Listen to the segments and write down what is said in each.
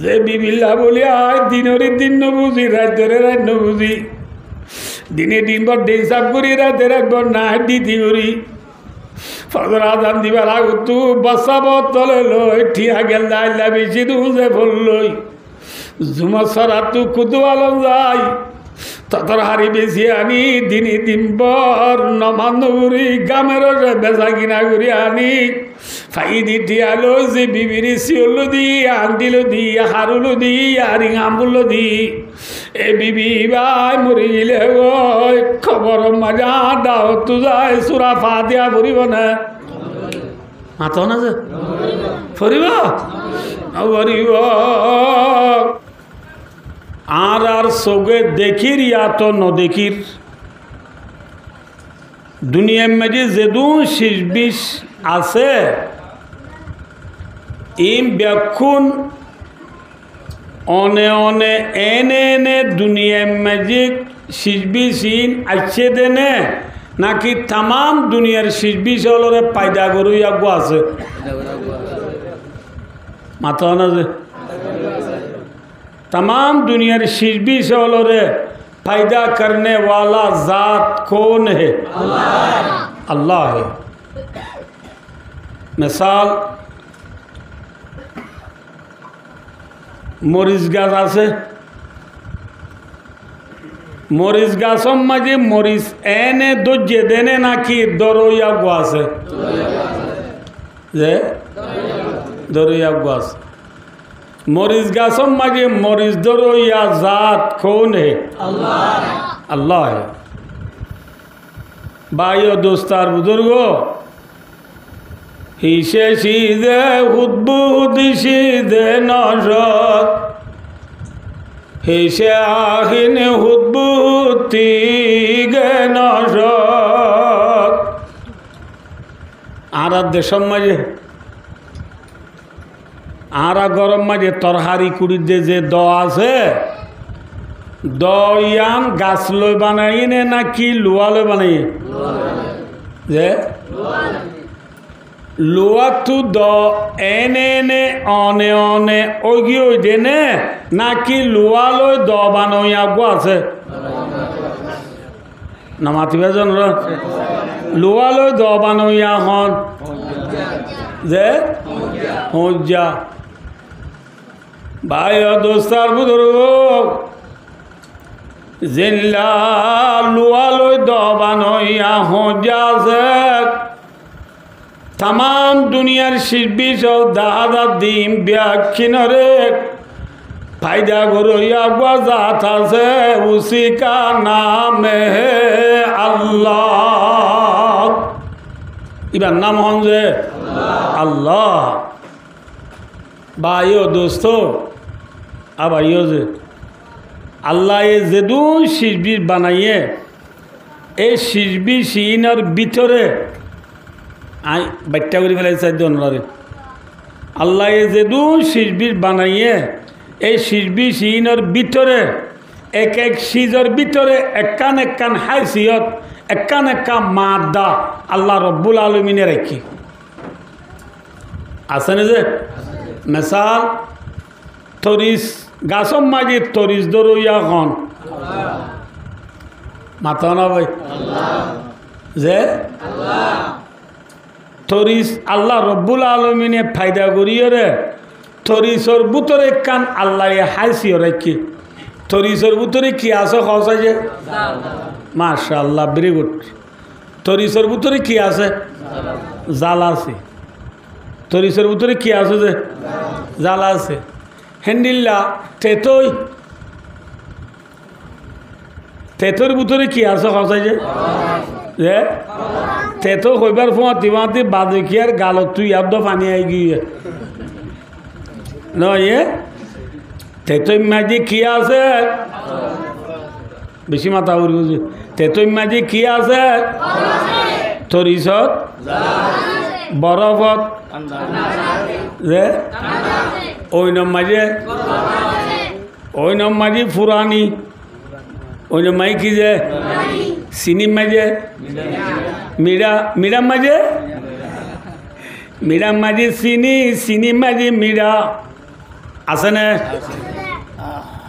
যে বিবিল্লা বলি আয় দিনের দিন নবুঝি রাতের রাত নবুঝি দিনে দিনভর দিন সাপ করি রাতে রাতভর না দিতি করি ফজর আজান দিবার আগতু বাসাব তলে লই ঠিয়া গেল দাইলা বেশি দুজে ফললই জুমা সরাতু কুদু আলম যাই ততর হারি বেশি আনি দিনে দিনভর নমান্য করি গামের বেচা কিনা করি আনি ফাইদি টিয়ালো যে বিবিরি শিওলো দি আন্দিলো দি হারুলো দি আরিং আমুলো দি এ বিবি ভাই মরি গেলে খবর মজা দাও তু যায় সুরা ফাতিয়া ফুরিব না মাত না যে ফুরিব ফুরিব আর সগে দেখির ইয়া তো ন দেখির দুনিয়ার মাঝে যেদু শিশ বিষ আছে ইম ব্যাকুন অনে অনে এনে এনে দুনিয়ার মাঝে শিশ বিষ ইন আছে দেনে নাকি তাম দুনিয়ার শিশ বিষ হলরে পায়দা গরু আগু আছে মাথা না যে तमाम दुनिया शीश भी से पैदा करने वाला ज़ात कौन है अल्लाह है मिसाल मरीज गाছ আছে মরিচ গাছম মাঝে মরিচ এনে দজ্জে দেনে নাকি দরইয়া গাছে যে দরইয়া গাছ मरीज गासम माजे मरीज दरो या जात कौन है अल्लाह है भाइयों दोस्तार बुजुर्गो हिशे शीदे हुद्बुद शीदे नशत हिशे आखिन हुद्बुद तीगे नशत आरा देशम माजे आरा गरम माजे तरहारी कुड़ी दे जे द आछे दयान गाछ लई बानाई ने नाकि लोहा लई बानाई जे लोहा तु द एने ने अने अने ओगी ओई देने नाकि लोहा लई द बानाइया गो आछे नामाति बेजन लोहा लई द बानाइया हन जे होजा भाई दोस्तार बुजुर्ग जिल्ला लुआलो दबानइया हो जासे तमाम दुनियार शिल्पी सौ दादा दीम व्याख्यानरे फायदा गरोया जात है उसी का नाम है अल्लाह इबार नाम होंगे अल्लाह भाइयों दोस्तों अब आइयो जे अल्लाह ये जेदून शिशबी बनाइए ए शिशबी सीनर बितरे आई बच्चा करी फेले साइड दोनों अल्लाह ये जेदून शिशबी बनाइए ए शिशबी सीनर बितरे एक एक शिजर बितरे एक्कान हैसियत एक्कान मादा अल्लाह रब्बुल आलमीने रखी आसने जे मिसाल तोरिस गासम माजी तोरिस दरोया खान माताना भाई जे तोरिस अल्लाह रब्बुल आलमीने फायदा करियो रे तोरिसर बुतरे कान अल्लाह ये हासियो रखी तोरिसर बुतरे की आसो खासा जे माशाअल्लाह वेरी गुड तोरिसर बुतरे की आसे जालासी तोरिसर बुतरे की आसे जे जालासी हेंडिल्ला तेतोई तेतोर बुतरे की आसे खासा जे तेतो होइबार फुआती वाती बादकियार गालो तू याद दो पानी आएगी न ये तेतो मैजी किया से बेशी माता उरी बुझे तेतो मैजी किया से तोरिसत बरफत जे ओइनम माजे फुरानी ओइनम माई की जे सिनी माजे मीरा माजे सिनी माजे मीरा আছে না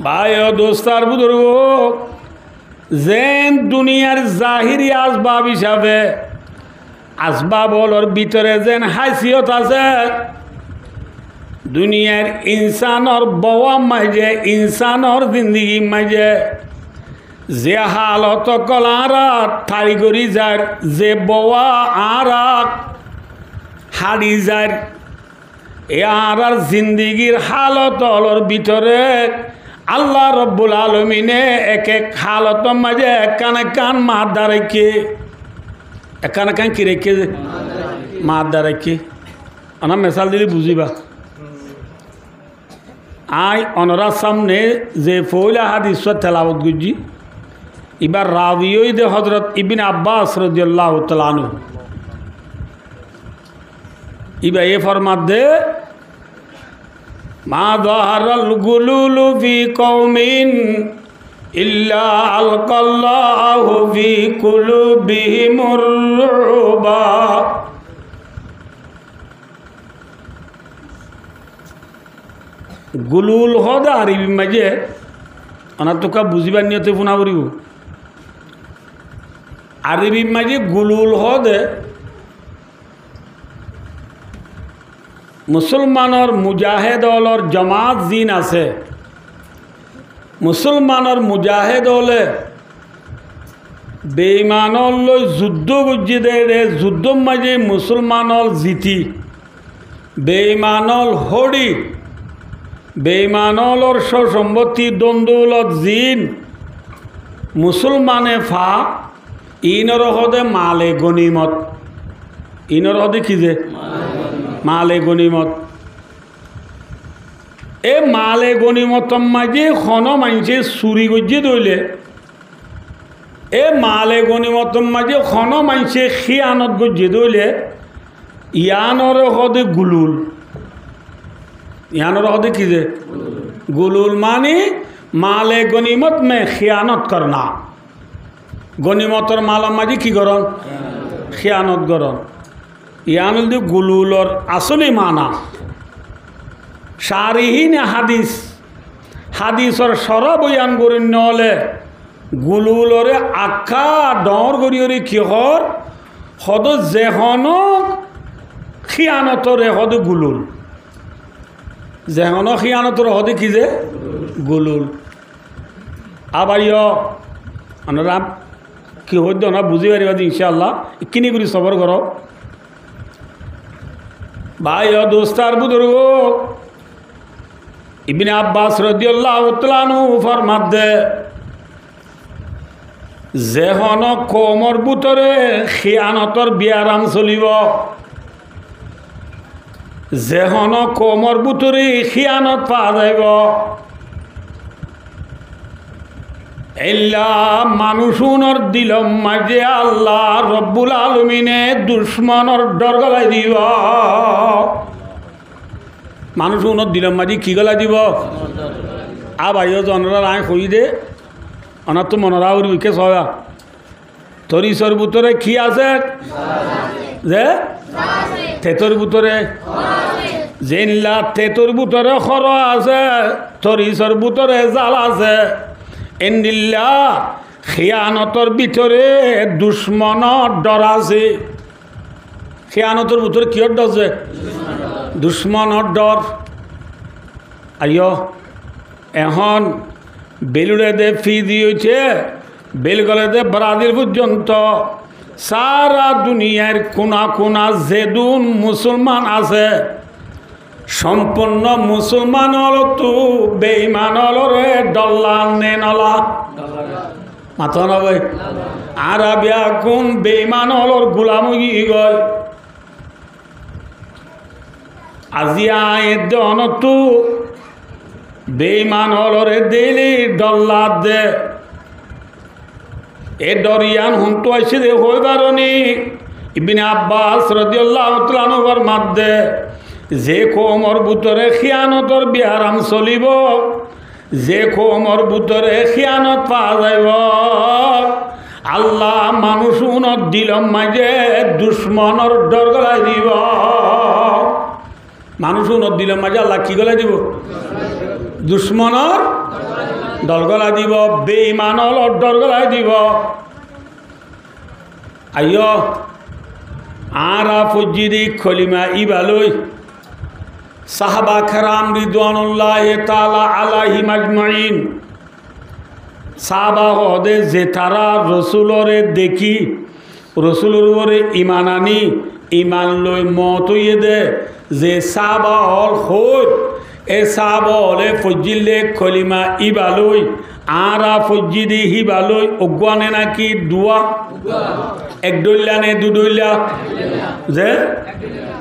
ভাই ও দোস্তার বুজুর্গ যেন দুনিয়ার জাহিরি আসবাব হিসাবে আসবাব হলোর ভিতরে যেন হাসিয়ত আছে দুনিয়ার ইনসানর বওয়া মাঝে ইনসানর জিন্দগি মাঝে যে হালত কলারাত থারি করি যার যে বওয়া আর হাড়ি যার এ আর জিন্দগির হালত হলোর ভিতরে আল্লাহ রব্বুল আলমিনে এক এক হালত মাঝে কান মাদ্দা রেখে কান কি রেখে মাদ্দা রেখে আনা মেসাল দিলে বুঝিবা আই অনরার সামনে যে ফৌলা হাদিস তেলাওয়াত গুজি এবার রাবিয়ই দে হযরত ইবনে আব্বাস রাদিয়াল্লাহু তাআলা আনহু ইবা এ ফরমাত দে মা যাহারাল গুলুলু ফি কওমিন ইল্লা আলকাল্লাহু ফি কুলুবিহিমুর রুবা গুলুল হদ আরবি মাঝে অনা তোকা বুঝিবার নিয়তে ফোনা করিব আরবি মাঝে গুলুল হদ মুসলমানের মুজাহেদ হলর জমাত জিন আছে মুসলমানের মুজাহেদ হলে বেঈমানর লই যুদ্ধ বুঝি দে যুদ্ধ মাঝে মুসলমানর জিতি বেঈমানল হড়ি বেঈমানলর সম্পত্তি দ্বন্দ্বলত জিন মুসলমানে ফা ইনর হদে মালে গনিমত ইনর হদে কি যে মালে গনিমত এ মালে গনিমত মাঝে খন মানছে চুরি গজ্জি দইলে এ মালে গনিমত মাঝে খন মানছে খিয়ানত গজ্জি দইলে ইয়ানর হদে গুলুল ইয়ানর হদে কি যে গুলুল মানে মালে গনিমত মে খিয়ানত করনা গনিমতর মাল মাঝে কি করন খিয়ানত করন ইয়ানুল দি গুলুলর আসলে মানা সারিহীন হাদিস হাদিসর সরা বয়ান করি নহলে গুলুলরে আখা ডর করি কিহর হদ যেহন খিয়ানতরে হদ গুলুল যেহন খিয়ানতর হদে কি যে গুলুল আবার আপনারা কি হইতো না বুঝি পারিবা ইনশাআল্লাহ কিনি করে সবর করো ভাই ও দোস্তার বুজুর্গ ইবনে আব্বাস রাদিয়াল্লাহু তাআলা আনহু ফরমাত দে যেহন কমর ভিতরে খিয়ানতর বিয়ারাম চলিব যেহন কমর ভিতরে খিয়ানত পাওয়া যাইব এল্লা মানুষুনর দিলম মাঝে আল্লাহ রব্বুল আলমিনে দুশ্মনর ডর গলাই দিব মানুষুনর দিলম মাঝে কি গলাই দিব আবাইও জনরা রায় কই দে অনার তো মনরা উড়িকে সয়া তরিসর ভিতরে কি আছে যে তেতর ভিতরে জেনলা তেতর ভিতরে খর আছে তরিসর ভিতরে জাল আছে এন্দিল্লা খিয়ানতর ভিতরে দুশ্মনের ডর আছে খিয়ানতর ভিতরে কিয়র ডর আছে দুশ্মনের ডর আইয় এখন বেলুড়ে দে ফি দিয়েছে বেলগলে দে ব্রাজিল পর্যন্ত সারা দুনিয়ার কোনা কোনা যেদুন মুসলমান আছে সম্পূর্ণ মুসলমান হল তো বেঈমান হলরে ডল্লা নেনলা মাথা নবে আরবিয়া কোন বেঈমান হলর গোলাম হয়ে গয় আজিয়া এদন তো বেঈমান হলরে দেলি ডল্লা দে এ ডরিয়ান হুন্তু আইসে দে হইবারনি ইবনে আব্বাস রাদিয়াল্লাহু তাআলা আনহুর মাধ্যে যে কমর ভিতরে খিয়ানতর বিহারাম চলিব যে কমর ভিতরে খিয়ানত পাওয়া যাইব আল্লাহ মানুষ উনত দিলম মাঝে দুশ্মনর ডর গলাই দিব মানুষ উন্নত দিল মাঝে আল্লাহ কি গলা দিব দুশ্মনর দল গলা দিব বেঈমানর ডর গলা দিব আইয় আরা ফজিদি খলিমা ইবালই সাহাবা কেরাম রিদওয়ানুল্লাহ তাআলা আলাইহিম আজমাইন সাহাবা হদে যে তারা রসুলরে দেখি রসুলের উপরে ইমান আনি ইমান লই মত হইয়ে দে যে সাহাবা হল হই এ সাহাবা হলে ফজিলে খলিমা ইবালই আরা ফজিদি হিবালই অজ্ঞানে নাকি দুয়া এক ডইলা নে দু ডইলা যে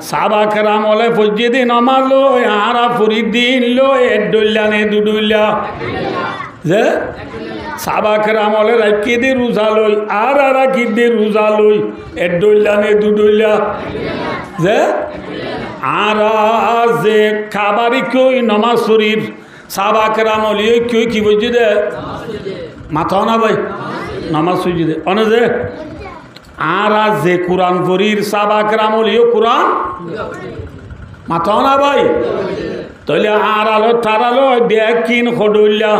সাহাবা কেরাম হলে ফজিদি নামাজ লই আরা ফরিদিন লই এক ডইলা নে দু ডইলা যে সাহাবা কেরাম হলে রাখি দি রোজা লই আর রাখি দি রোজা লই এক ডইলা নে দু ডইলা যে আর যে খাবারই কই নমাজ শরীর সাহাবা কেরাম হলি কই কি বুঝি দে মাথাও না ভাই নমাজ সুজি দে অনে যে আর যে কোরআন পড়ির সাহাবা কেরাম হলি কোরআন মাথাও না ভাই তাহলে আর আলো তারালো বেকিন হডুল্লা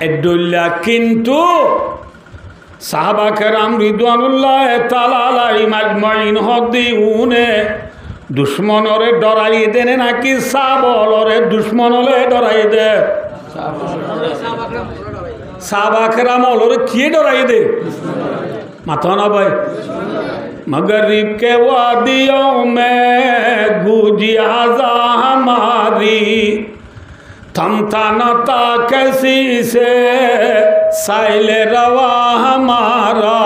এডুল্লা কিন্তু সাহাবা কেরাম রিদওয়ানুল্লাহ তাআলা আলাইহিম আজমাইন হদি উনে দুশ্মনরে ডরাই দেনে নাকি সাবলরে দুশ্মনলে ডরাই দে সাহাবা কেরাম ওলরে কি ডরাই দে মাথা না ভাই मगरिब के वादियों में गूंजी आज़ा हमारी थमता न था कैसी से साइल रवा हमारा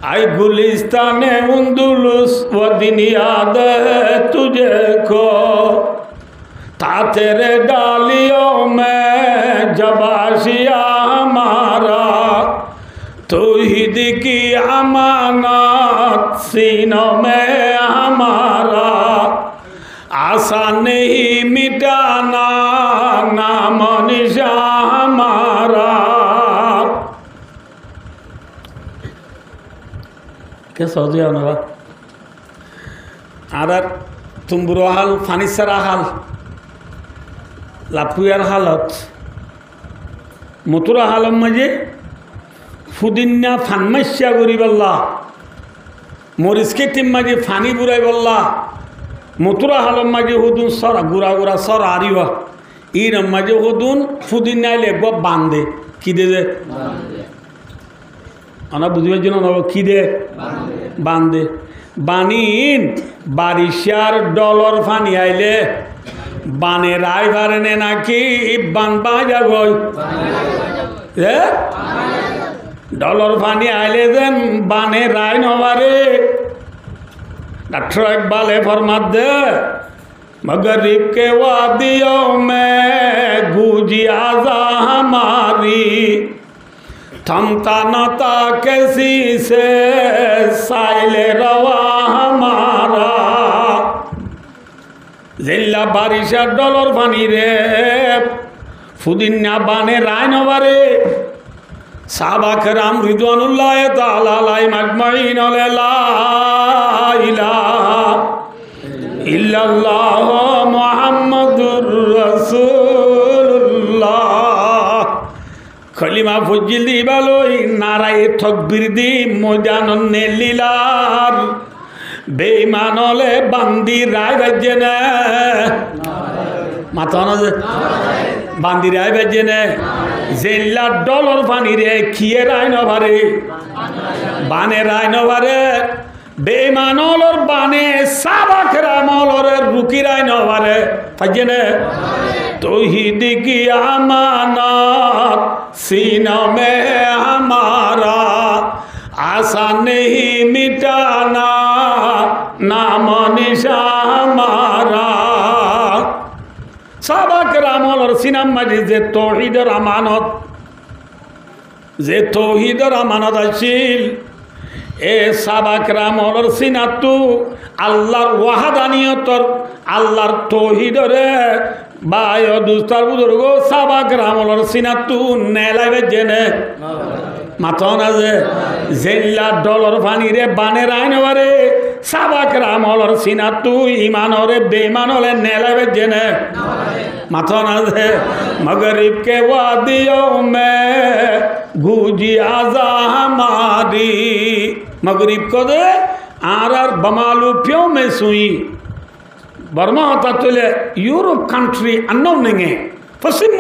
आई गुलिस्तान उंदुलुस वो दिन याद है तुझे को था तेरे डालियों में जब आशिया हमारा तौहीद की अमानत सीनों में हमारा आसान नहीं मिटाना नाम निशा हमारा क्या सोच रहे हो आदर तुम बुरा हाल फानिसरा हाल लापुयार हालत मथुरा हालम मजे ফুদিন্না ফানমাইশা করি বললা মরিচকে তিম মাঝে ফানি বুড়াই বললা মথুরা হালম মাঝে হদুন সরা গুড়া গুড়া সর আরিবা ইরম মাঝে হদুন ফুদিন্না লেগ বান্ধে কি দে যে আনা বুঝিবার জন্য কি দে বান্ধে বানিন বারিশার ডলর ফানি আইলে বানে রায় ভারে নাকি বান বাজা গই डॉलर फानी आइले देन बाने राय नवारे डॉक्टर इकबाल फरमात दे मगरिब के वादियों में गूंजी आज़ा हमारी थमता न था कैसी से साइल रवा हमारा जिल्ला बारिशा डॉलर फानी रे फुदिन्ना बाने राय नवारे साहबा कराम रिदवानुल्लाह ताला अलैहिम अजमाइन ला इलाहा इल्लल्लाह मुहम्मदुर रसूलुल्लाह कलिमा फजिल दिबालोई नाराए तकबीर दी मोजानन ने लीलार बेईमानले बांदी राय बजने माताना बांदी राय बजने जेल्ला डॉलर पानी रे किए राय न भरे बाने राय न भरे बेईमानोलर बाने साहबा केरामोलर रुकी राय न भरे फजने तौहीद की अमानत सीनों में हमारा आसान नहीं मिटाना नाम निशा हमारा साहबा केरामोल और सीना मजिद जे तौहीदर अमानत आशिल ए साहबा केरामोल और सीना तू अल्लाहर वहादानियतर अल्लाहर तौहीदरे बायो दुस्तार बुजुर्गो साहबा केरामोल और सीना तू नेलाइबे जेने माथोना जे जेल्ला डॉलर फानी रे बाने रायने बारे সাবাকের আমলর সিনা তুই ইমানরে বেঈমানরে নেলাবে জেনে মাথা না দে মগরিব के वादियों में गूंजी आजा हमारी मगरिब को दे आर बमालूपियों में सुई बर्मा होता तो यूरोप कंट्री अन्नो नहीं पश्चिम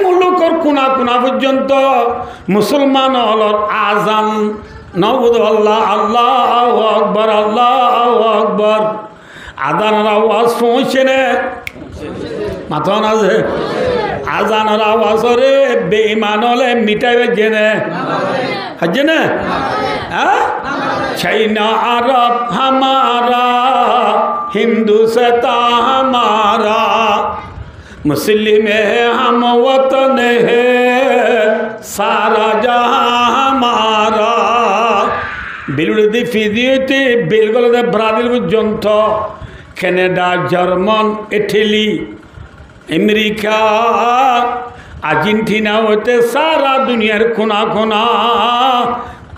मुल्क और कुना कुना पर्यंत मुसलमान आजान नवुद अल्लाह अल्लाहु अकबर আজানের আওয়াজ পৌঁছে নে মাথা না যে আজানের আওয়াজ রে বেঈমান হলে মিটাইবে জেনে হচ্ছে না হ্যাঁ চাইনা আরব হামারা हिंदुस्तान हमारा मुस्लिम है हम वतन है सारा जहां हमारा बिलुड़ी फिजियोते बिलगोलदे ब्राजिल पर्यंत Canada German Italy America Argentina होते सारा दुनियार कोना कोना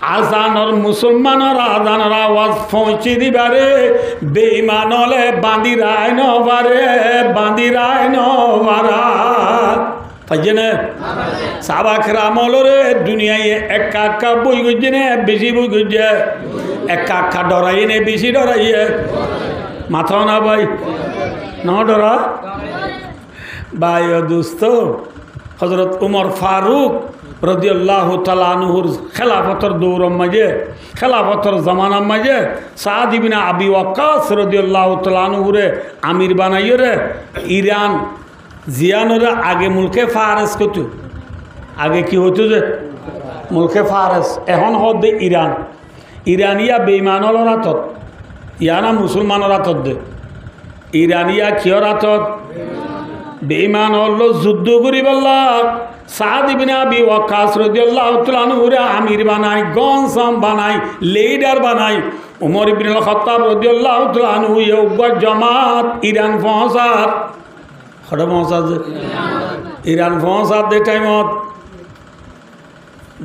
आजानर मुसलमानर आजानर आवाज पहुँची दिबारे बेईमान हले बांधी राय न बारा পাইছেনে সাহাবাকেরা আমলরে দুনিয়ায় একা একা বই গইছে না বেশি বই গইছে একা একা ডরাই নে বেশি ডরাইয়ে মাথা না ভাই না ডরা ভাই দোস্ত হযরত উমর ফারুক রাদিয়াল্লাহু তাআলা আনহুর খেলাফতের দৌরের মাঝে খেলাফতের জামানার মাঝে সাদ ইবনে আবি ওয়াক্কাস রাদিয়াল্লাহু তাআলা আনহুরে আমির বানাইয়ে রে ইরান জিয়ানোরা আগে মুলকে ফারেস কত আগে কি হতো যে মুলকে ফারেস এখন হদে ইরান ইরানিয়া বেঈমানর হাতত ইয়ানা মুসলমানের হাতত দে ইরানিয়া কিয়র হাতত বেঈমান হল যুদ্ধ করি বললা সাদ ইবনে আবি ওয়াক্কাস রাদিয়াল্লাহু তাআলা আনহুরে আমির বানাই গনসাম বানাই লিডার বানাই উমর ইবনে খাত্তাব রাদিয়াল্লাহু তাআলা আনহু ইউবা জামাত ইরান পৌঁছার खड़ा पहुँचा ईरान पहुँचा दे टाइमत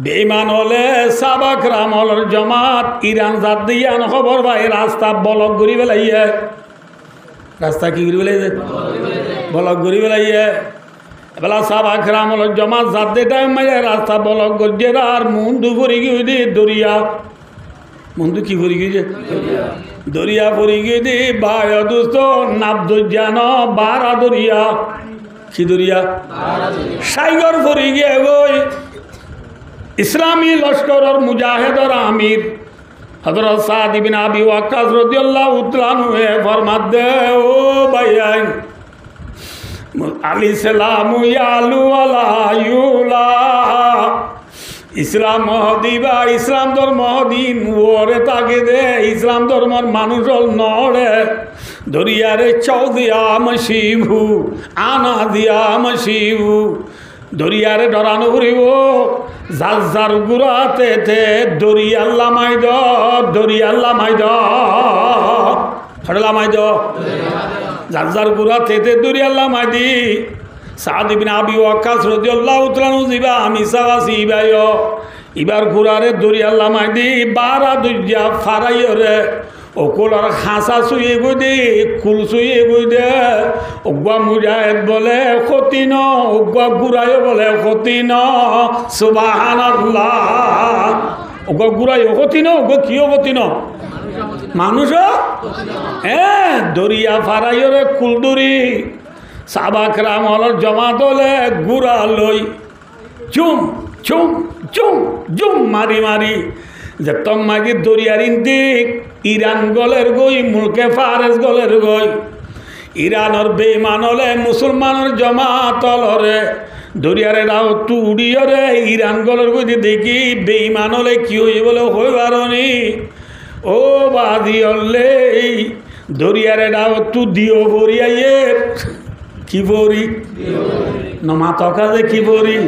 बेईमान होले साहाबाकराम हलर जमात ईरान जात दिया न खबर भाई रास्ता ब्लक घुरी पेलाइए रास्ता की घुरी पेलाइए ब्लक घुरी पेलाइए बेला साहाबाकराम हलर जमात जात दे टाइम में रास्ता ब्लक गज्जेर और मुंडू भरी गई दी दरिया मुंडू की भरी गई दरिया भरी गई दी भाई दोस्तों नाब्दो जानो बारा दरिया की दरिया साइगर भरी गए गई इस्लामी लश्कर और मुजाहिद और आमिर हज़रत साद इब्न अबी वक्कास रज़ियल्लाहु तआला अन्हु फरमाते ओ भाईया अली सलाम यालु अला युला इस्लाम दिबा इस्लाम धर्म दिन ओरे ताके दे इस्लाम धर्मर मानुष नड़े दरियारे चौ दिया मशीबू आना दिया मशीबू दरियारे डरानो घुरिब जार जार गुराते थे दरियाल्ला माइद हड़ला माइद जार जार गुराते थे दरियाल्ला माइदी साद इब्ने अबी वक्कास রাদিয়াল্লাহু তাআলা আনহু জিবা আমি সাওয়াসি ইবায়ো ইবার ঘুরারে দরিয়াল্লা মাইদি বারা দুইয়া ফারাইরে ওকলর খাসা সুয়ে গদে কুল সুয়ে গদে ওগবা মুজাহিদ বলে খতিন ওগবা গুরায় বলে খতিন সুবহানাল্লাহ ওগবা গুরায় খতিন ওগবা কিও খতিন মানুষ হ্যাঁ দরিয়া ফারাইরে কুলদুরি সাহাবাকরাম হলর জমাত হলে গুড়া লই চুম চুম চুম জুম মারি মারি যে তম্মাগি দরিয়ার ইন্দিক ইরান গলের গই মুলকে ফারেস গলের গই ইরানর বেঈমান হলে মুসলমানের জমাত হলরে দরিয়ারে রাও তুড়িয়রে ইরান গলের গই দেখি বেঈমান হলে কি হই বলে হইবারনি ও বাদি হলে দরিয়ারে রাও তু দিও বরিয়াইয়ে কি বরি নমাতা কাজে কি বরি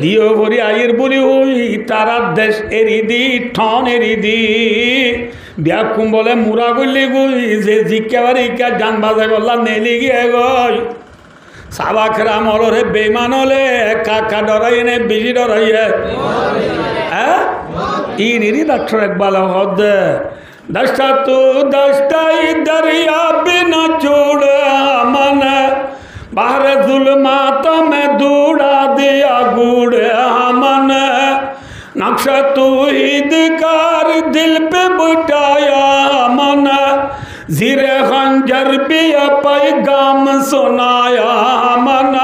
দিও বরি আইয়ের বলি হই তারা দেশ এরি দি ঠন এরি দি ব্যাকুম বলে মুরা গলি গই যে জিজ্ঞাবারি কা গান বাজাই বললা নেলি গিয়ে গই সাবা খেরাম হলো রে বেমান হলে কাকা ডরাই নে বেশি ডরাইয়ে হ্যাঁ ইনি ডাক্তার একবাল হদ দশটা তো দশটাই দরিয়া বিনা जोड़े मन बाहर जुल्मात में दूड़ा दिया गुड़े मन नक्शा तू ईदगार दिल पे बिठाया मन जीरे खंजर भी पैगाम सुनाया मन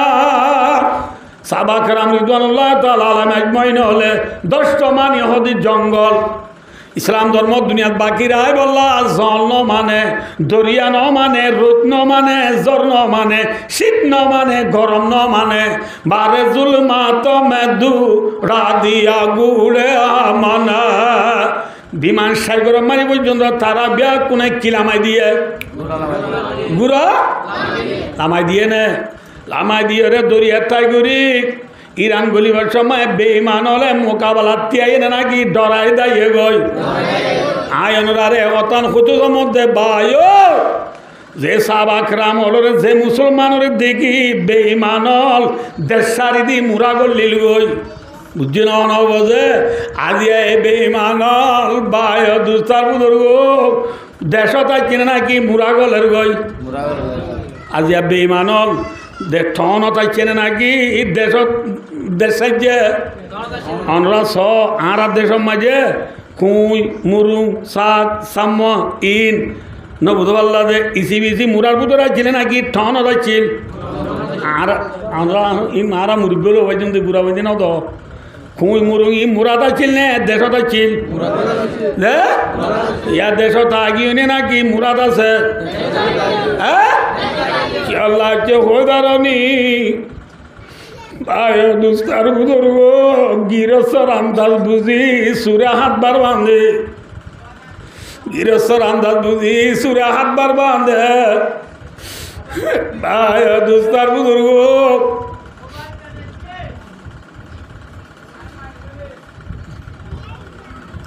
साहबा करम रिदवानुल्लाह ताला अलैहिम अजमाइन हले 10টা मान ইহুদি জঙ্গল ইসলাম ধর্ম দুনিয়াত বাকি রায় বললা জল ন মানে দরিয়া ন মানে রোদ ন মানে জ্বর ন মানে শীত ন মানে গরম ন মানে বারে জুলমাত মেদু রাদিয়া গুড়ে মানা বিমান সাগর মারি পর্যন্ত তারা বিয়া কোনে কিলামাই দিয়ে গুড়া লামাই দিয়ে নে লামাই দিয়ে রে দরিয়া তাই গুড়ি ইরান গলিবার সময় বেঈমান হলে মোকাবেলা তিয়াই না নাকি ডরাই দাইয়ে গই আয়নরারে অতন খুতুর মধ্যে বায়ো যে সাহাবা کرام হলো যে মুসলমানরে দেখি বেঈমান হল দেশারি দি মুরা গলিল গই বুঝি না না বোঝে আজি এই বেঈমান হল বায়ো দুস্তার বুদুর্গ দেশটা কিনে নাকি মুরা গলের গই আজি বেঈমান হল দে ঠন তাই চেনে নাকি দেশ দেশের যে আমরা স আর দেশের মাঝে কুই মুরুং শাক সাম্য ইন ন বুধবাল্লা দে ইসি বিসি মুরার বুধরা চিনে নাকি ঠন তাই চিল আর আমরা ইন আরা মুরব্বল হয়েছেন বুড়া হয়েছে না তো কুই মুরুং ই মুরাদা চিল নে দেশটা চিল দে ইয়া দেশটা আগিয়ে নে নাকি মুরাদ আছে হ্যাঁ আল্লাহ কে হইদারনি ভাই দুস্তার বুজুর্গ গিরস্বর আমদাল বুঝি সুরা হাত বার বাঁধে গিরস্বর আমদাল বুঝি সুরা হাত বার বাঁধে ভাই দুস্তার বুজুর্গ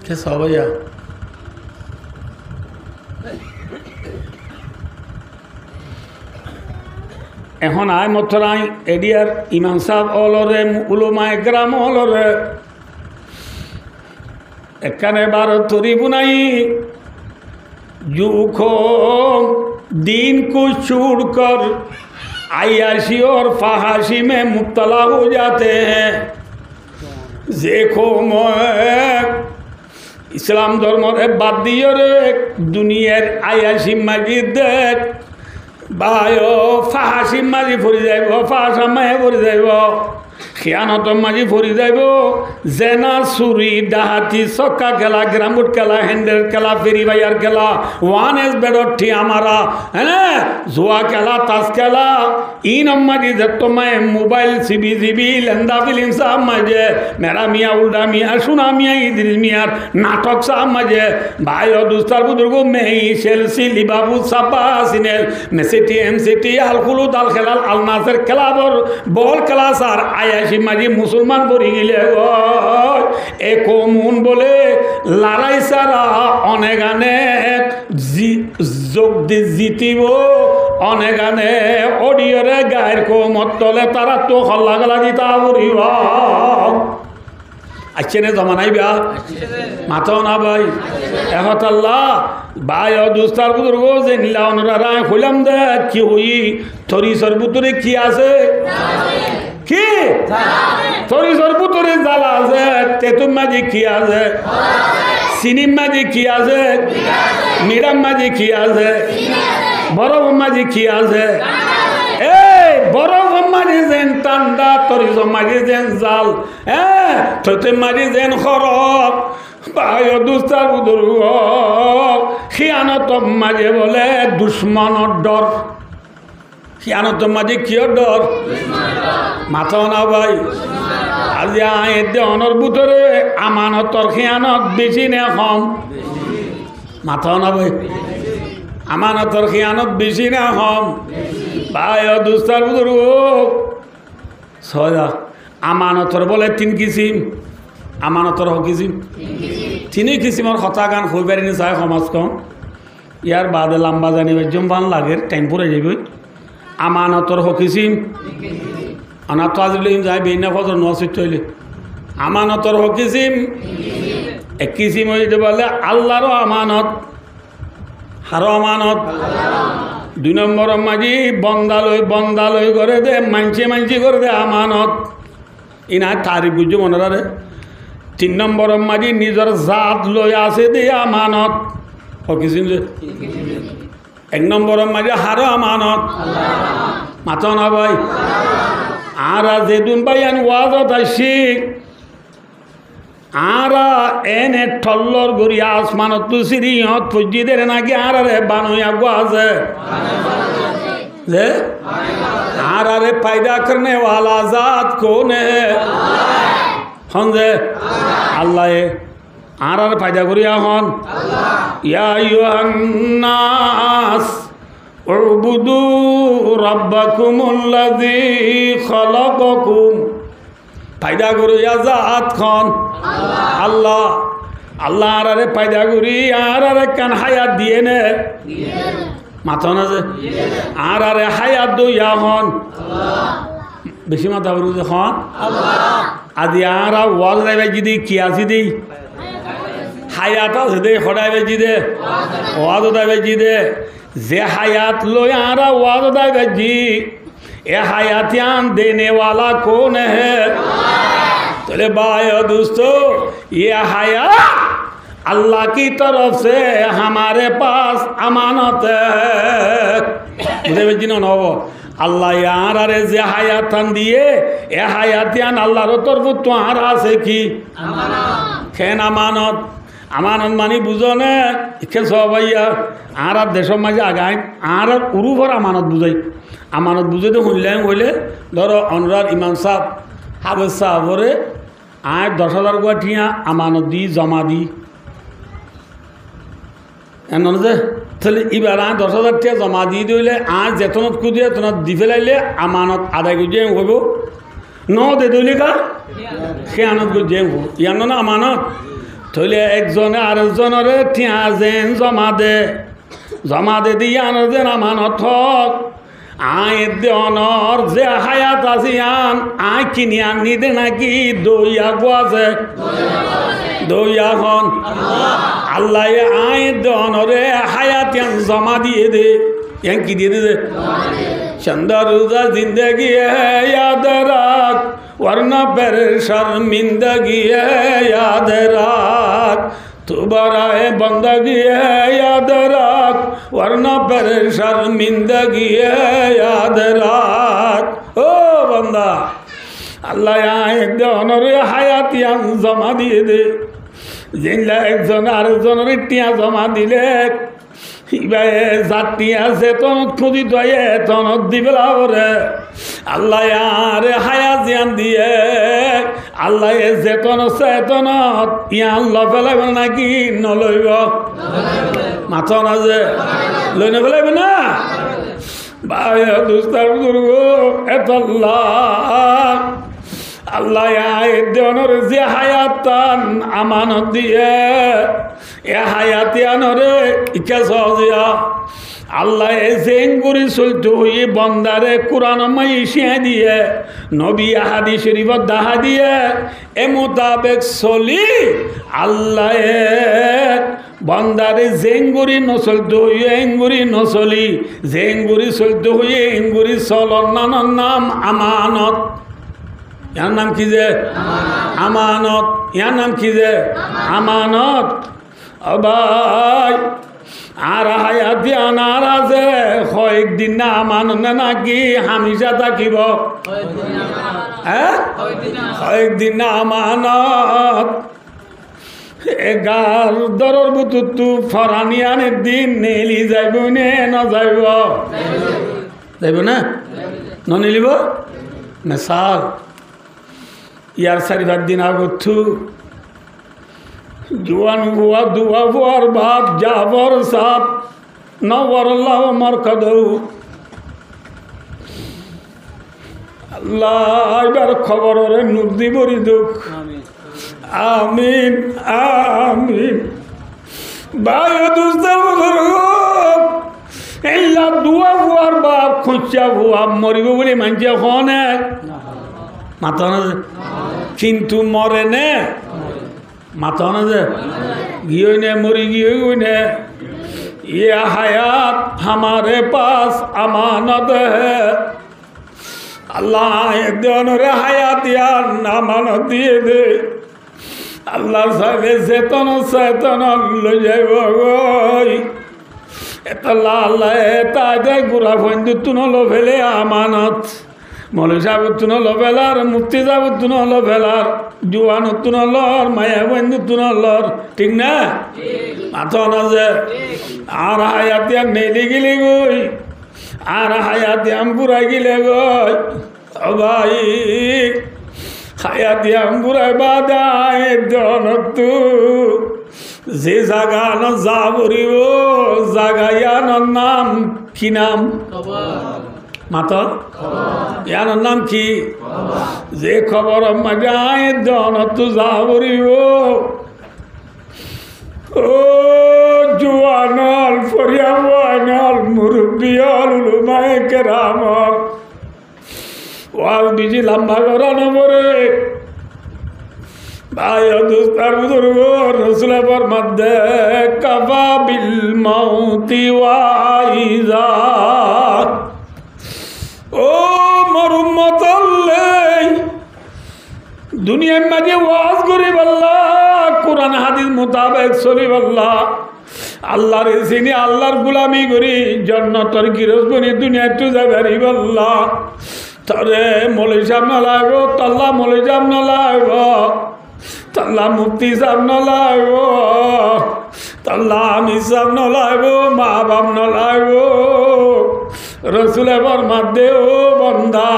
কে সবাইয়া এখন আয় মথরাই এডিয়ার ইমাম সাহেব অলরে উলমায়ে কেরাম অলরে এখানে বারো তরি বুনাই জুখো दिन को छोड़कर आयाशी और फहाशी में मुब्तला हो जाते हैं देखो इस्लाम धर्म बाद दिए रे दुनियार आयाशी मस्जिद देख बायो फाहासी माजी फरी जाइब फाहासा माहे फरी जाइब खियानत माजी फरी जाइब जेना चुरी डाहाती चक्का खेला ग्रामबुट खेला हेंडेल खेला फेरी बाइयार खेला वान एस बेडर ठिया मारा है जुआ खेला ताश खेला इन माजी जत्तो माए मोबाइल सीबी जीबी लेंदा फिल्म साहब माजे मेरा मियाँ उल्टा मियाँ सुना मियाँ इद्रिस मियाँ नाटक साहब माजे भाइयों दोस्तार बुजुर्गो में ही शेल्सी लिबाबू सापा सिनेल मेसिटी एमसिटी आलकुलू दाल खेलाल आल नासर खेलाबर बल खेला सार आयाशी माजी मुसलमान पड़ी गले एको मुन बोले लड़ाई सारा अनेगाने जोग दी जीतिब अनेगाने ओडियरे गायर को मतले तारा तो खल्ला गला दिता बुरीब अच्छे ने जमानाई ब्या माथो ना भाई एहतल्ला भाई और दोस्तार बुजुर्गो जे नीला ओनरा राय खुलम दे की हुई थोड़ी सरबुतरे की आसे की थोड़ी सरबुतरे जाला आसे तेतुम माजी की आसे सिनिम माजी की आसे मीरम माजी की आसे बरफ माजी की आसे बरफ मारी जेन टांडा तरिज मारी जेन जाल तोते मारी जेन खरक भाई दोस्तार बुजुर्ग खियानत माजे बोले दुश्मनर डर खियानत माजे कियर डर माथा ना भाई आज आए देहनर बुतरे आमानतर खियानत बेशी ने कम माथा ना भाई आमानतर खियानत बेशी ने कम भाई दोस्तार बुजुर्ग सजा आमानतर बोले 3 किसिम आमानतर हो किसिम 3 किसिमर कथा गान हई पारि चाहे समाज कम यार बादे लम्बा जानी जम्बान लागे टाइम पड़े যাব আমানতর হকিসিম আনাত আজিলিম যাই বেইনা ফজর নসিত চলে আমানতর হকিসিম এক কিসিম হইতে বলে আল্লাহরও আমানত হারো আমানত 2 নম্বর মাঝি বন্দালয় করে দে মানছি করে দে আমানত ইনা তারিফ বুঝো মনে রে 3 নম্বর মাঝি নিজের জাত লই আছে দে আমানত হকিসিম যে 1 নম্বর মাঝি হারো আমানত মাতো না ভাই আর যেদিন ভাই আন ওয়াজত আসি আর এনে ঠল্লর গড়ি আসমানত তু সিরিয়ত ফুজিদের নাকি আর রে বানুয়া গোয়াছে যে আর রে पैदा करने वाला जात कौन है हन जे अल्लाह है আর पैदा করিয়া হন ইয়া আইয়ুহান নাস উবুদু রাব্বাকুমুল্লাযী খালাকাকুম पैदा করিয়া জাত খন আল্লাহ আল্লাহ আরে पैदा করি আরে কান হায়াত দিয়ে নে মাথা না যে আরে হায়াত দইয়া হন বেশি মাথা বলি হন আদি আর ওয়াল দেবে যদি কি আছে দেই হায়াত আছে দে খড়াইবে জি দে ওয়াজ দেবে জি দে যে হায়াত লই আর ওয়াজ দেবে জি ए हयातियान देने वाला कौन है चले भाइयों दोस्तों ये हयात अल्लाह की तरफ से हमारे पास अमानत है मुझे जिनो ना वो अल्लाह यार अरे जे हयातन दिए ए हयातियान अल्लाह रो तरफ तो आरा से की खेन अमानत अमानत मानी बुझो ने खेल सो भैया आर देशों में आगाय आर उरूफर अमानत बुझाई আমানত বুঝে তো শুনলেন হইলে ধরো অনুরার ইমাম সাহেব হাফেজ সাহেবরে আয় 10,000 গুয়া টিয়া আমানত দি জমা দি এমন যে তাহলে এবার আয় 10,000 টিয়া জমা দিয়ে দিলে আয় যেতনত খুঁজে তনত দি ফেলাইলে আমানত আদায় করে যে হইব ন দে দিলে কা সে আনত করে যে হব ইয়ান না আমানত তাহলে একজনে আরেকজনরে টিয়া যেন জমা দে দিয়ে আনত যেন আমানত হক আয় দেওয়ানোর যে হায়াত আসিয়ান আয় কিনি আনি দে নাকি দইয়া গোয়াছে দইয়া হন আল্লাহ আয় দেওয়ানোরে হায়াতিয়ান জমা দিয়ে দে ইয়ান কি দিয়ে দে চন্দরুজা জিন্দগি याद রাখ वरना फिर शर्मिंदगी याद राख तू बराए बंदगी याद राख वरना फिर शर्मिंदगी याद राख ओ बंदा अल्लाह एक दोनों हयातियां जमा दिए दे जिनला एक जन आरेकजन टिया जमा दिले जाती আছে তনত খুঁজি দয়ে তনত দিবেলা করে আল্লাহ আরে হায়া জিয়ান দিয়ে আল্লাহ যেতন চেতনত ইয়ান লফেলাইব নাকি নলইব মাথা না যে লই নফেলাইব না ভাই দুস্তার বুজুর্গ এতল্লাহ আল্লাহ দেওয়ানোর যে হায়াতান আমানত দিয়ে এ হায়াতিয়ানরে ইচ্ছা সহজিয়া আল্লাহ জেঙ্গুরি চলতে হয়ে বন্দারে কোরআন মাইশিয়া দিয়ে নবী হাদিস শরীফত দাহা দিয়ে এ মোতাবেক চলি আল্লাহ বন্দারে জেঙ্গুরি নচলতে হয়ে এঙ্গুরি নচলি জেঙ্গুরি চলতে হয়ে এঙ্গুরি চলর নানার নাম আমানত ইয়ার নাম কি যে আমানত ইয়ার নাম কি যে আমানত ভাই আর হায়াতিয়া নারাজে কয়েকদিন না আমানত নাকি হামিশা থাকিব হ্যাঁ কয়েকদিন না আমানত এগার দরর বুতুতু ফরানিয়ানের দিন নেলি যাইব নে না যাইব না নিলিব মেসাল ইয়ার 4-5 দিন আগত জোয়ান হুয়া দুয়া হুয়ার বাপ জাবর সাপ নবরল্লাহ মরকদৌ আল্লাহ এবার খবরের নূর দিবরি দুঃখ আমিন আমিন ভাই দুস্তার এলা দুয়া হুয়ার বাপ খুঁজা হুয়া মরিব বলে মানছে হনে মাথা না কিন্তু মরে নে মাথা না যে গিয়ে নে মরি গিয়ে নে ये हयात हमारे पास अमानत है अल्लाह दोनों रे हयात यार अमानत दिए दे अल्लाह साले शैतान लो जाए एतला अल्लाह ताजे गुरा फंदु तुनो लो फेले अमानत मौलवी साहब तुनो लो फेलार मुफ्ती साहब तुनो लो फेलार जुवान तुनो लोर माया बंदु तुनो लोर ठीक ना माथो ना जे आर हायाती हम नेली गिले गोई आर हायाती हम बुरा गिले गोई ओ भाई हायाती हम बुरा बादाए दोनों तू जे जागा न जाबुरी वो जागा या न नाम की नाम माता यार नाम की जे खबर मजाए दोनों तू जाबुरी वो ओ जुआनल फरियावानल मुरब्बियाल उलमाए केरामल वाल बिजी लंबा कराना पड़े भाई दोस्तार बुजुर्गो रसूल पर मध्य कफा बिल मौती वाइजा ओ मरुम्मतल्ले दुनिया में जे वाज करी बल्ला कुरान हादिस मुताबिक चली बल्ला আল্লাহর চিনি আল্লাহর গোলামি করি জান্নাতের গিরজবনি দুনিয়া তো যাবারি বল্লা তরে মৌলভী সাহেব না লাগো তাল্লা মৌলভী সাহেব না লাগো তাল্লা মুফতি সাহেব না লাগো তাল্লা আমি সাহেব না লাগো মা বাপ না লাগো রসুলের ফরমাতে ও বান্দা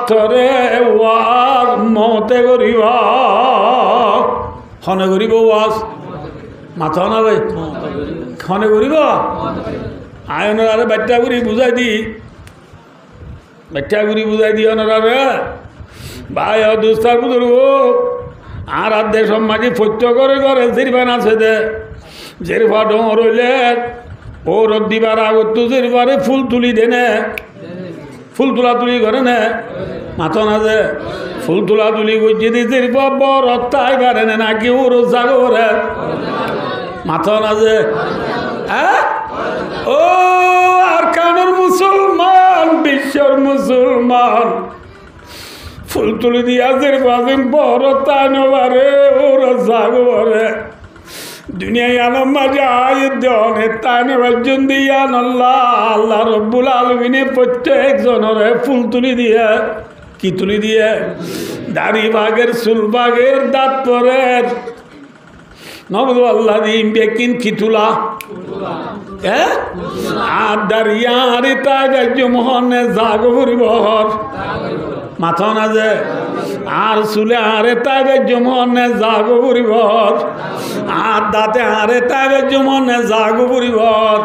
তরে ওয়াজ মতে করিবা হনে করিব ওয়াজ মাথা না ভাই খনে করিব আয়নের আরে বাচ্চা করি বুঝাই দি বাচ্চা করি বুঝাই দি অনারে ভাই দুস্তার বুঝুর্গ আর আদে সমাজে ফত্য করে করে জিরবান আছে দে জিরবা ডোর হইলে ও রদ্দিবার আগত জিরবারে ফুল তুলি দেনে ফুল তোলা তুলি করে না মাথা না যে ফুল তোলা তুলি করছি দি জিরবা বড় তাই পারে না নাকি ওর জাগরে মাথা না যে ও আর কানুর মুসলমান বিশ্বর মুসলমান ফুল তুলি দিয়া জিরবাজিম বড় তাই নবারে ওর জাগরে দুনিয়ায় আলম মাজায় দনে তাই নবাজন দিয়া আল্লাহ আল্লাহ রব্বুল আলামিনে প্রত্যেক জনরে ফুল তুলি দিয়ে কি তুলি দিয়ে দাড়ি বাগের চুল বাগের দাঁত পরের নবদু আল্লাহ দিন বেকিন কি তুলা আর দাঁড়িয়ে তাই মোহনে জাগ হরিবহর মাথা না যে আর চুলে আরে তাই মোহনে জাগ হরিবহর আর দাঁতে আরে তাই মোহনে জাগ হরিবহর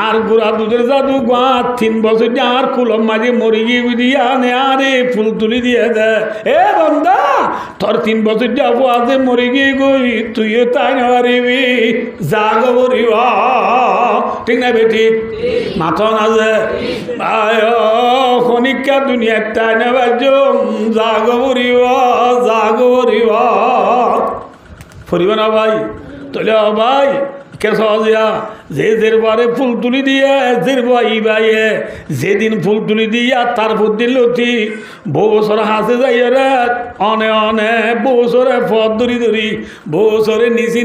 আর গুড়া দুধের জাদু গা 3 বছর আর কুলম মাঝে মরি গিয়ে দিয়া নে আরে ফুল তুলি দিয়ে দে এ বন্দা তোর 3 বছর যাবো আজে মরি গিয়ে গই তুইও তাই নারিবি জাগ হরিব ঠিক না বেটি মাথা না যে ভাই খনিকা দুনিয়া তাই নেবার জাগ হরিব ফরিব না ভাই তোলে ভাই কেসিয়া যে যেরবারে ফুল তুলি দিয়ে যেরবাই বাইয়ে যেদিন ফুল তুলি দিয়া তার বুদ্ধি লতি বউ বছর হাসে যাই রে অনে অনে বউ বছরে পথ ধরি বউ বছরে নিচি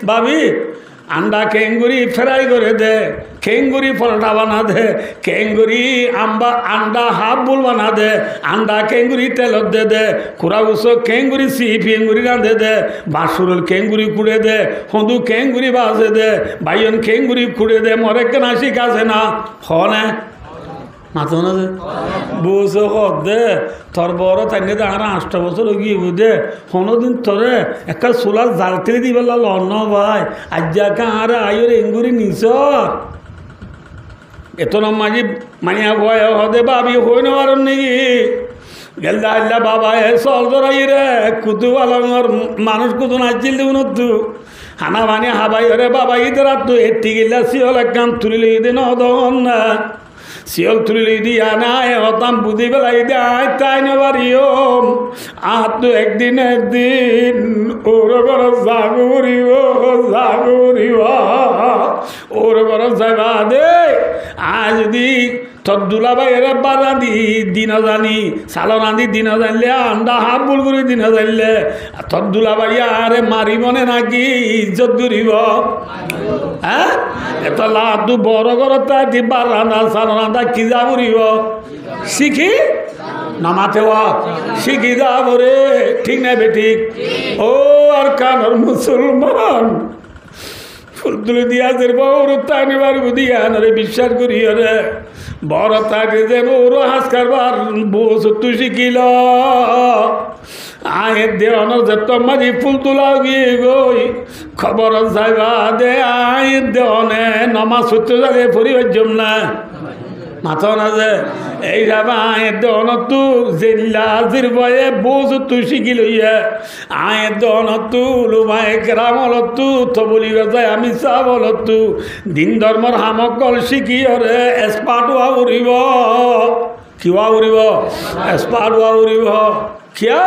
ভাবি আন্ডা কেঙ্গুরি ফ্রাই করে দে কেঙ্গুরি পরোটা বানা দে কেঙ্গুরি আন্ডা হাফ বুল বানা দে আন্ডা কেঙ্গুরি তেলত দে দে খুরা গুছো কেঙ্গুরি সিপ কেঙ্গুরি রাঁধে দে বাসুরল কেঙ্গুরি কুড়ে দে হন্দু কেঙ্গুরি বাজে দে বাইয়ন কেঙ্গুরি কুড়ে দে মরে কেনা শিখাছে না হনে মাথা না যে বসে দে তোর বড় তাই আর 8 বছর গিয়ে বুঝে কোনোদিন তোরে একটা সোলার জাল তেলে দিবে লন ভাই আজ্জাকে আর আয়ুর এঙ্গুরি নিস এত মাঝি মানিয়া ভয় হদে ভাবি হই নেওয়ার নাকি গেলদা আল্লাহ বাবা এ চল জরাই রে কুতু আলমর মানুষ কুতু নাচিল দেবন তু হানা বানি হাবাই রে বাবা ইদের তো এটি গেলা শিওল একখান তুলিলে দিন অদন না শিওল তুলিলে দিয়া নাই হতাম বুঝি বেলাই দেয় তাই নেবারিও আর তো একদিন ওর ঘর জাগুরিব ওর ঘর যাবা দে আজ যদি তোর দুলাভাইয়ের বারা দি দিন জানি সালো রাঁধি দিন জানলে আন্ডা হাত বুল করে দিন জানলে তোর দুলাভাই আরে মারিবনে নাকি ইজ্জত করিব হ্যাঁ এত লাদু বড় করতে দিবার রাঁধা সালো রাঁধা কি যা করিব শিখি নামাতে শিখি যাব রে ঠিক না বেঠিক ও আর কানর মুসলমান ফুল তুলে দিয়া যে বড় তাইবার বুধিয়া রে বিশ্বাস করি রে বড় তাকে যেন ওর হাস কারবার বস তুই শিখিল আয়ের দেওয়ানোর যে তোমারি ফুল তোলাও গিয়ে গই খবর যাইবা দে আয়ের দেওয়ানে নমাজ সত্য যাবে পরিবার জম না মাথা না যে এই যাবা আয়ের দেওয়ান তু জেল্লাজির বয়ে বস তুই শিখি লইয়া আয়ের দেওয়ান তু লুমায় কেরাম হল তু তো বলি যায় আমি চাব হল তু দিন ধর্মর হামকল শিখি রে এসপাট ওয়া উড়িব কি ওয়া উড়িব এসপাট ওয়া উড়িব কিয়া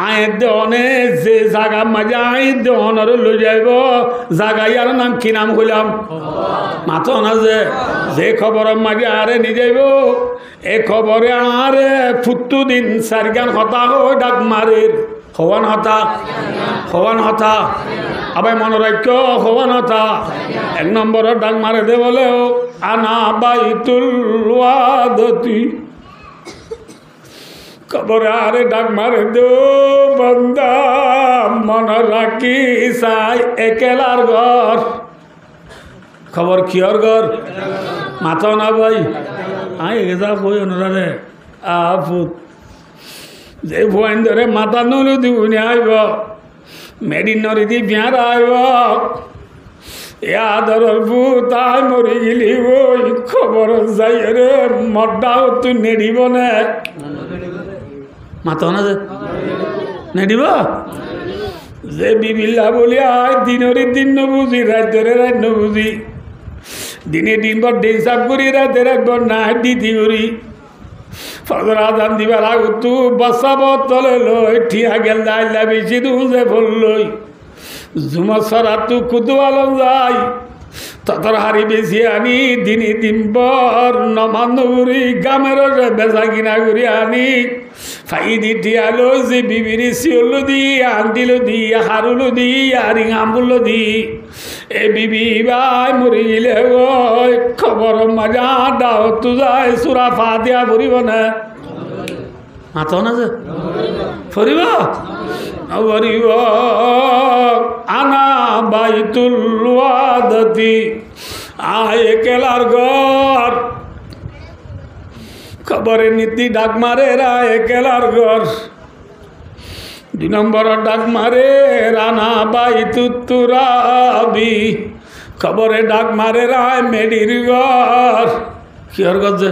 আয়ের দেওয়ানে যে জায়গা মাঝে আয়ের দেওয়ানের লই যাইব জায়গার নাম কি নাম কইলাম মাথা না যে খবর মাঝে আরে নি যাইব এ খবরে আরে ফুটু দিন সারগান হতা হো ডাক মারের হওয়ান হতা আবার মনে রাখ্য হওয়ান হতা এক নম্বরের ডাক মারে দে বলেও আনা বাইতুল ওয়াদতি খবর আরে ডাক মারে দো বন্দা মনে রাখি সাই একেলার ঘর খবর কিয়র ঘর মাথা না ভাই আই এগেজা বই অনুরারে আফুত যে ভুয়াইন ধরে মাথা নলু দিবনি আইব মেডিন নরি দি বিয়ার আইব এ আদরের ভূত আই মরি গেলি ওই খবর যাই রে মড্ডাও তুই নেড়িব না মাথা না যে নেড়িব যে বিবিল্লা বলি আয় দিনরে দিন নবুঝি রাজ্যরে রাত নবুঝি দিনে দিন বর দিন সাপ করি রাতে রাখবর না দিদি করি ফজরা দান দিবার আগতু বসাব তলে লই ঠিয়া গেল দাইলা বেশি দুজে ফল লই জুমা সরা তু কুতু আলম যাই ততর হারি বেশি আনি দিনে দিন বর নমানুরি গামের বেচা কিনা করি আনি ফাইদি টিয়ালো যে বিবিরি শিওলো দি আন্দিলো দি হারুলো দি আরিং আমুলো দি এ বিবি ভাই মরি গেলে খবর মজা দাও তু যায় সুরা ফাতিয়া ফুরিব না মাথা না যে ফুরিব ফুরিব আনা বাইতুল ওয়াদতি আয় কেলার ঘর খবরে নীতি ডাক মারে রায় কেলার ঘর দুই নম্বর ডাক মারে রানা বাইতুরাবি খবরে ডাক মারে রায় মেডির ঘর কিহর ঘর যে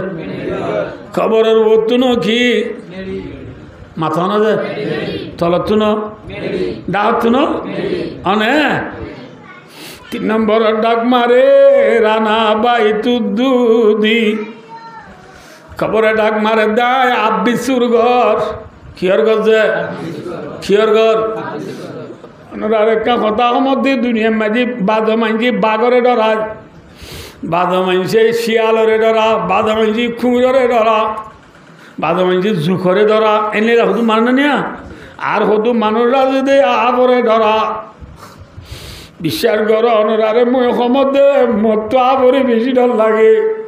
খবরের ওতুন কি মাথা না যে তলতুন ডাকতুন অনে তিন নম্বর ডাক মারে রানা বাইতুদ্দুদি খবরে ডাক মারে দায় আব্বিসুর ঘর কিয়র ঘর যে কিয়র ঘর আরেকটা কথা মধ্যে দুনিয়ার মাঝে বাদ মানছি বাঘরে ডরায় বাদ মানছে শিয়ালরে ডরা বাদ মানছি খুঁড়রে ডরা বাদ মানছি জুখরে ডরা এনে হতু মানে নিয়া আর হতু মানুষরা যদি আবরে ডরা বিশ্বাস কর অনরারে মই সমতে মতো আবরে বেশি ডর লাগে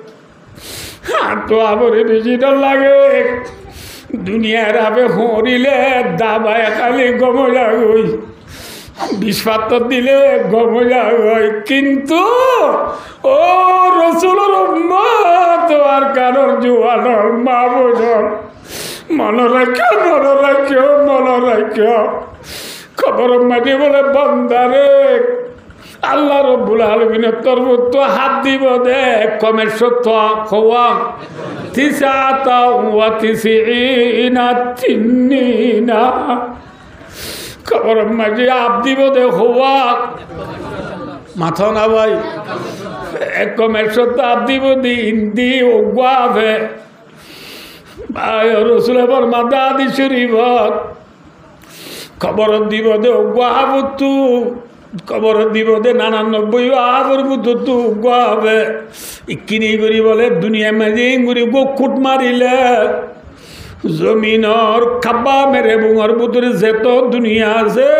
তো আবরে বেশি ডর লাগে দুনিয়ার আবে হরিলে দাবায় খালি গমজা গই বিষপাত্র দিলে গমজা গই কিন্তু ও রসুলের উম্মত আর কারোর জোয়ানোর মা বোঝর মনে রাখিও খবর মাটি বলে বন্দারে আল্লাহ রব্বুল আলামিনের তরফ হাত দিব দে কমের সত্য হওয়া তিসাতা ওয়া তিসিনা তিন্নিনা কবর মাঝে আপ দিব দে হওয়া মাথা না ভাই এক কমের সত্য আপ দিব দিন দি ওগাবে ভাই রসুলের মাদা দি শরীফত খবর দিব দে ওগাবতু কবর দিব দে 99 আবর বুতু গাবে ইকিনি করি বলে দুনিয়া মাঝে গুরি গোকুট মারিলে জমিনর খাবা মেরে বুঙর বুতরে যেত দুনিয়া আছে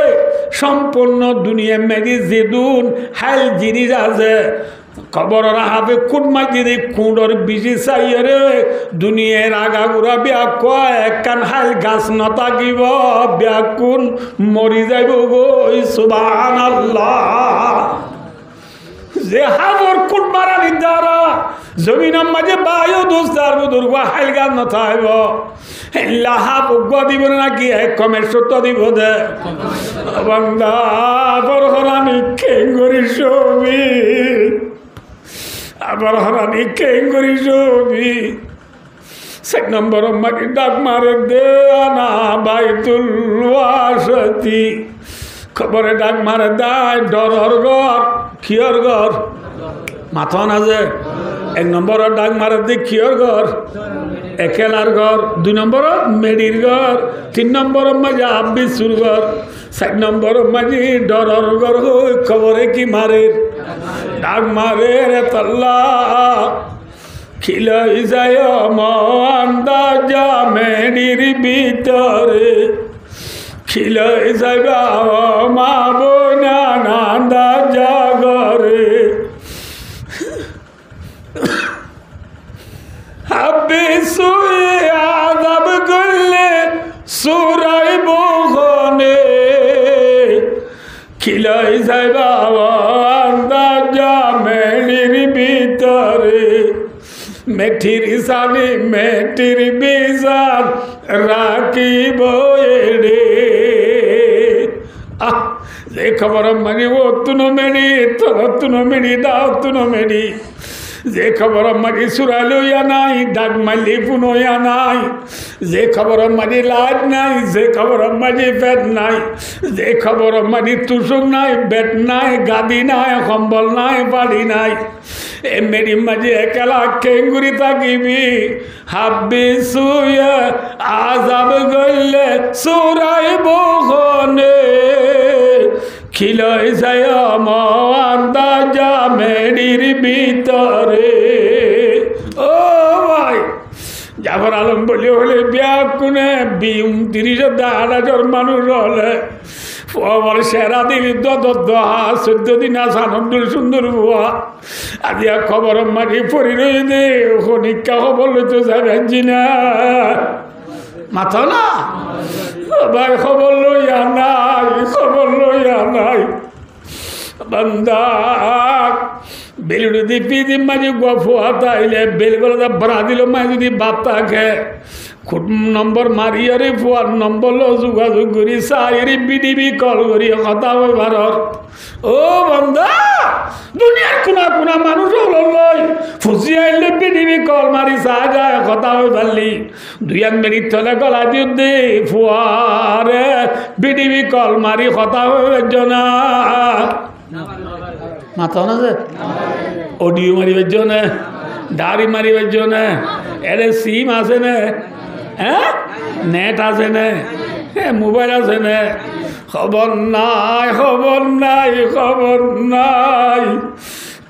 সম্পূর্ণ দুনিয়া মাঝে যেদুন হাল জিনিস আছে খবর রাহাবে কুট মাঝে দে কুঁড়র বিজি চাইরে দুনিয়ার আগা গুড়া বিয়া কয় একখান হাল গাছ নতাকিব ব্যাকুন মরি যাইব গো সুবহানাল্লাহ যে হাবর কুট মারানি দ্বারা জমিনের মাঝে বায়ু দোস্তার বুদুর্গ হাল গাছ নথাইব লাহাব দিব নাকি এক কমের সত্য দিব দে বান্দা বড় হরানি কেঙ্গরি ছবি আবার হরানি কেঙ্গরি ছবি 6 নম্বর মাটি ডাক মারে দে আনা বাইতুল ওয়াসতি খবরে ডাক মারে দায় ডরর ঘর কিয়র ঘর মাথা না যে 1 নম্বর ডাক মারে দে কিয়র ঘর একেলার ঘর 2 নম্বর মেডির ঘর 3 নম্বর মাঝে আব্বিসুর ঘর 4 নম্বর মাঝে ডরর ঘর হই খবরে কি মারে ডাক মারে রে তল্লা খিলাই যায় আন্দাজা মেডির ভিতরে খিলাই যাইবা মা বোনা আন্দাজা ঘরে হাবিসুয়ে আযাব করলে সুরাই বহনে খিলাই যাইবা আন্দাজা মেডির ভিতরে মেঠির সানি মেঠির বিজার রাখিব এড়ে যে খবর মানে ও তুনো মেডি তুনো মেডি দাও তুনো মেডি যে খবর মারি সুরালো ইয়া নাই ডাক মালি পুনো ইয়া নাই যে খবর মারি লাজ নাই যে খবর মারি পেট নাই যে খবর মারি তুষক নাই বেট নাই গাদি নাই কম্বল নাই বাড়ি নাই এ মেরি মাঝে একলা কেঙ্গুরি থাকিবি হাব্বি সুয়ে আজাব গইলে সুরাই বহনে খিলাই যায় আন্দাজা মেডির ভিতরে ও ভাই জাফর আলম বলি হলে বিয়া কোনে 29,000 মানুষ হলে আমার সেরা দিবি 14 দিন আসানন্দুল সুন্দর বুয়া আদিয়া খবর মারি পরি রই দে খনিকা খবর লইতে যাবেন না মাথা না ভাই খবর লইয়া নাই খবর লইয়া নাই বান্দা বেলুড়ি দি পিদি মাঝে গফুয়া তাইলে বেলগোলা ভরা দিল মাই যদি বাপ থাকে খুব নম্বর মারিয়ারে ফোয়ার নম্বর যোগাযোগ করি সাইরি বিডিবি কল করি কথা হয় ভারত ও বন্ধা দুনিয়ার কোনা কোনা মানুষ লই ফুসি আইলে বিডিবি কল মারি সা যায় কথা হয় পারলি 2 মিনিট তলে গলা দিও দে ফুয়ারে বিডিবি কল মারি কথা হয় জনা মাথা না যে অডিও মারিবার জন্য দাড়ি মারিবার জন্য এর সিম আছে না হ্যাঁ নেট আছে না হ্যাঁ মোবাইল আছে না খবর নাই খবর নাই খবর নাই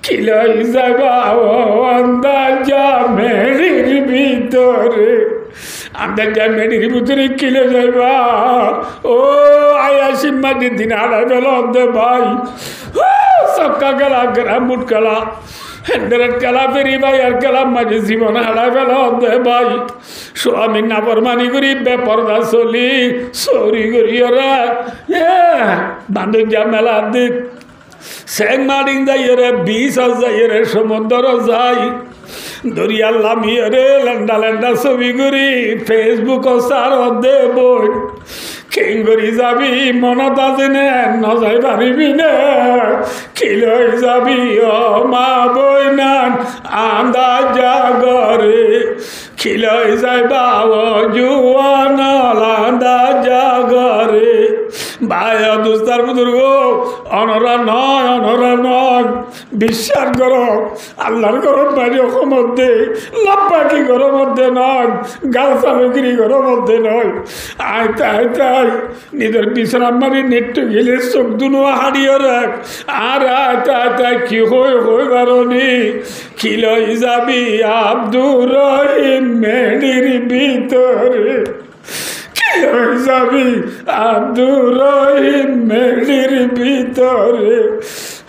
খিলাই যাবা আন্দাজা মেডির ভিতরে আন্দাজা মেডির ভিতরে কিলে যাবা ও আয়া সিম্মাটি দিন আড়াই বেলা দে ভাই সক্কা গেলা গ্রাম মুট গেলা হেন্ডারের খেলা ফেরি ভাই আর খেলা মাঝে জীবন হারাই ফেলা দে ভাই স্বামী নাফরমানি করি বেপরদা চলি চৌরি করি ওরা বান্ধব যা মেলা দিক সেং মারিং যাই রে 20 যাই রে সমুদ্র যাই দরিয়ার লামিয়ে রে লেন্ডা লেন্ডা ছবি করি ফেসবুক সার দে বই কেঙ্গরি যাবি মনত আছে নে নজাই পারিবি নে খিলৈ যাবি ও মা বইনান আন্দা জাগরে খিলৈ যাইবা ও জুয়ান আন্দা জাগরে ভাই দুস্তার বুজুর্গ অনরা নয় বিশ্বাস করো আল্লাহর ঘরের বাড়ি মধ্যে লাপ্পাকি ঘরের মধ্যে নয় গাল চালুগিরি ঘরের মধ্যে নয় আইতাই নিজের বিছানার মারি নেট্টু গেলে চোখ দুনো হারিয়ে রাখ আর আইতাই কি হই বারণি খিলৈ যাবি আব্দুর রহিম মেডির ভিতরে খিলৈ যাবি আব্দুর রহিম মেডির ভিতরে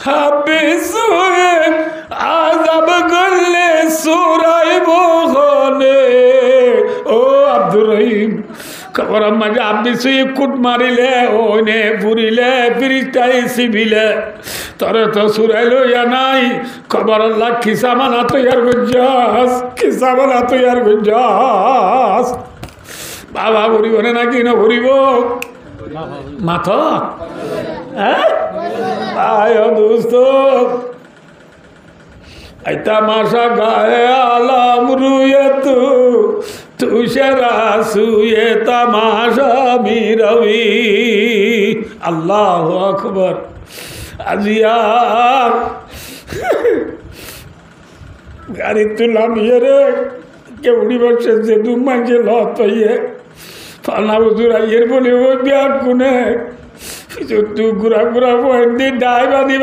হাবিসুয়ে আযাব করলে সুরাই বহনে ও আব্দুর রহিম খবর মাঝে হাবিসুয়ে কুট মারিলে ওনে পুরিলে ফিরিস্তাই সিবিলে তোরে তো সুরাই লইয়া নাই খবর আল্লাহ খিসামানা তৈয়ার গুজাস বাবা ভরিব নাকি না ভরিব মাথা দোস্ত আইতা মাসা গায়ে আলাম রুয়ে তুষারা সুয়ে তামাশা মিরবি আল্লাহ আকবর আজিয়া গাড়ি তুলাম রে কেউড়ি বসে যে দু মাঝে লত হইয়ে ফানা বুঝুর আইয়ের বলে ওই বিয়ার কোনে তুই ঘুরা বন্দি ডাই বাঁধি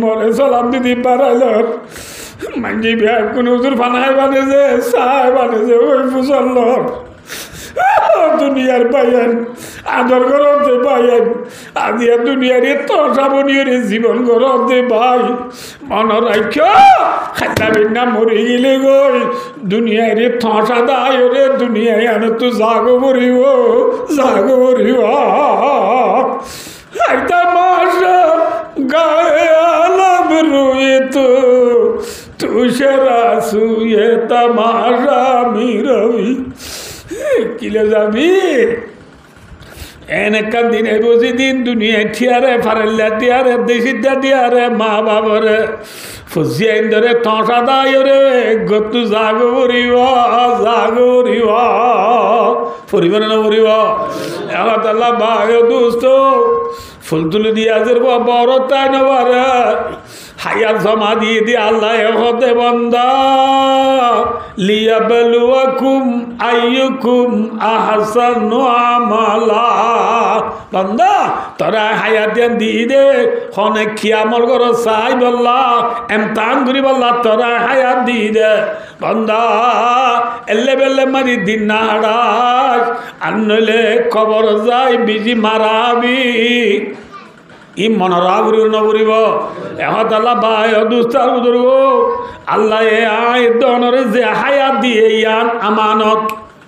মরে চলাম দিদি পারাইল মাঞ্জি বিয়ার কোনে হুজুর ফানায় বাঁধেছে চায় বাঁধেছে ওই ফুসল দুনিয়ার পাইয়েন আদর করতে পাইয়েন আজিয়া দুনিয়ার তসাবনীয় জীবন করতে ভাই মন রাখ খাতা বিনা মরি গেলে গই দুনিয়ার থসা দায় রে দুনিয়ায় আনে তো জাগো মরিব একটা মাস গায়ে আলাম রুয়ে তো তুষারা শুয়ে তামাশা মিরবি কিলে যাবি এনেকা দিনে বসি দিন দুনিয়ায় ঠিয়ারে ফারেল্লা টিয়ারে দেশিটা টিয়ারে মা বাবরে ফুসিয়া ইন্দরে তসা দায় রে গতু জাগো ফুরিব না ফুরিব আল্লাহ ভাই দোস্ত ফুল তুলে দিয়ে আজের বড় তাই নবারে হায়াত জমা দিয়ে আল্লাহ হতে বন্দা লিয়াবলুয়াকুম আইয়ুকুম আহসানু আমালা বন্দা তোরা হায়াত দিয়ে দে হনে খিয়ামল কর চাই বললা এমতান করি বললা তোরা হায়াত দিয়ে দে বন্দা এলে বেলে মারি দিন না হাড়াস আনলে খবর যাই বিজি মারাবি ই মনরা ঘুরিব নঘুরিব এহত আল্লাহ ভাই দুস্তার বুজুর্গ আল্লাহ এ আয় দনরে যে হায়াত দিয়ে ইয়ান আমানত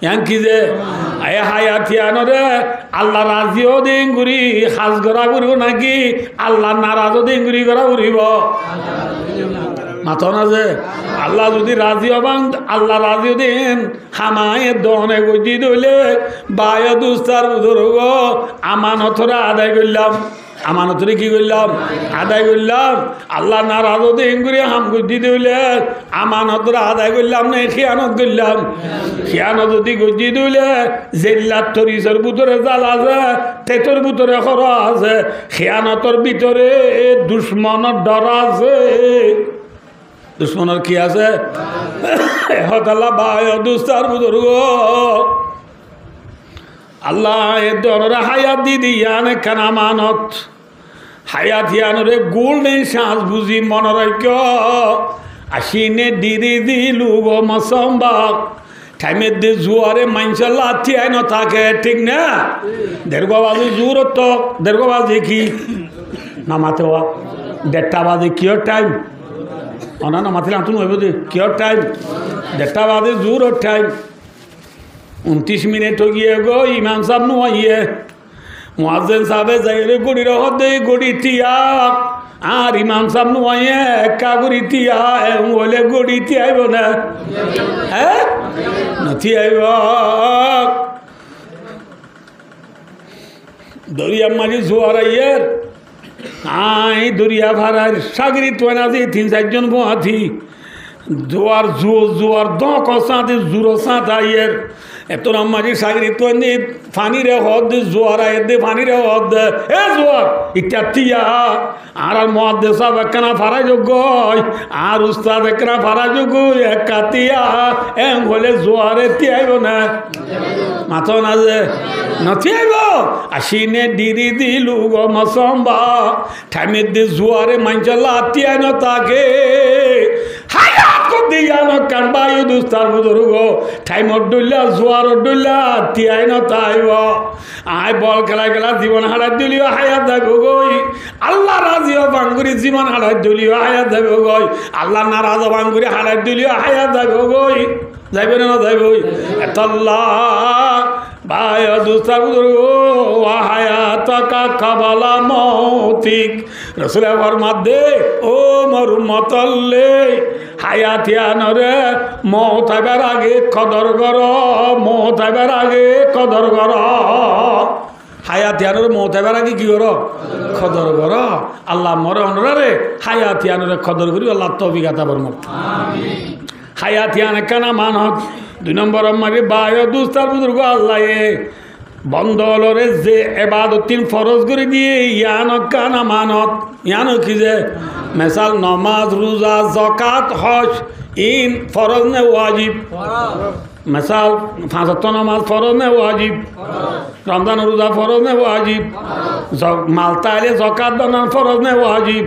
ইয়ান কি যে এ হায়াত ইয়ানরে আল্লাহ রাজিও দিন ঘুরি সাজ গড়া ঘুরিব নাকি আল্লাহ নারাজও দিন ঘুরি গড়া ঘুরিব মাথা না যে আল্লাহ যদি রাজি হবান আল্লাহ রাজি দিন হামায় দনে গজি দইলে বায় দুস্তার বুজুর্গ আমানতরে আদায় করলাম আমানতরে কি করলাম আদায় করলাম আল্লাহ নারাজ দিন করে হাম গজি দিলে আমানতরে আদায় করলাম না খিয়ানত করলাম খিয়ানত যদি গজি দিলে জেল্লার তরিসের ভিতরে জাল আছে তেতর ভিতরে খর আছে খিয়ানতর ভিতরে দুশ্মনের ডর আছে দুশ্মনের কি আছে হতাল্লা ভাই দুস্তার বুজুর্গ আল্লাহ এ দনরা হায়াত দি ইয়ানে কান আমানত হায়াত ইয়ানরে গোল্ডেন শ্বাস বুঝি মনরাইক আসিনে দিদি দিলু গো মাসম্বাক টাইমের দিয়ে জুয়ারে মাইনসা লাথি আইন থাকে ঠিক না দেড় বাজে জোর তো দেড় বাজে কি নামাতে হওয়া 1:30 বাজে কিয়র টাইম অনা নামাতে আতুন হইব দে কিয়র টাইম 1:30 বাজে জোর টাইম 29 মিনিট हो गए गो इमाम साहब नु आइए मुआज्जिन साहब जाइरे गोड़ी रह दे गोड़ी तिया আর ইমাম সাহেব नु आइए का गोड़ी तिया बोले गोड़ी तिया आइबो ना हैं नथी आइबो দরিয়া মাঝে জোয়ার আইয়ের আই দরিয়া ভাড়ার সাগরি তো আছে 3-4 জন বোয়াথি জোয়ার জোয়ার দ কসাতে জুরো সাঁত আইয়ের এত মাঝে সাগরি তো ফানি রে হদ জোয়ার আইয়ের দে ফানি রে হদ এ জোয়ার ইত্যাতিয়া আর মহাদেশ সাহেব একখানা ফারা যোগ্য আর উস্তাদ একখানা ফারা যোগ্য এক কাতিয়া এম বলে জোয়ারে তিয়াইব না মাথো না যে নথিয়াইব আসিনে ডিরি দিলু গো মসম্বা ঠামির দি জোয়ারে মাঞ্চলা তিয়াই ন তাকে হায়াত দিয়া ন কান বায়ু দুস্তার বুজুর্গ ঠাইমর ডুল্লা জোয়ার ডুল্লা তিয়াই ন তাইব আয় বল খেলা খেলা জীবন হারাই দিলিও হায়াত যাইব গই আল্লাহ রাজিও বাঙ্গুরি জীবন হারাই দিলিও হায়াত যাইব গই আল্লাহ নারাজ বাঙ্গুরি হারাই দিলিও হায়াত যাইব গই যাইবে না যাইব এতল্লাহ বায় দুস্তার বুজুর্গ হায়াত কাবালা মৌতিক রসুলের মধ্যে ও মর মতল্লে হায়াতিয়ানরে মৌত আইবার আগে কদর কর মৌত আইবার আগে কদর কর হায়াতিয়ানরে মৌত আইবার আগে কি কর কদর কর আল্লাহ মরে অনরে হায়াতিয়ানরে কদর করি আল্লাহ তৌফিক আতা ফরমাক হায়াতিয়ান কানা মানত 2 নম্বর মারি বায় দুস্তার বুজুর্গ আল্লাহ বন্দলরে যে এবাদতিন ফরজ করে দিয়ে ইয়ান কানা মানত ইয়ান কি যে মেসাল নমাজ রোজা যাকাত হজ ইন ফরজ নে ওয়াজিব মেসাল 5 ওয়াক্ত নামাজ ফরজ নে ওয়াজিব রমজান রোজা ফরজ নে ওয়াজিব মালতাইলে যাকাত দান ফরজ নে ওয়াজিব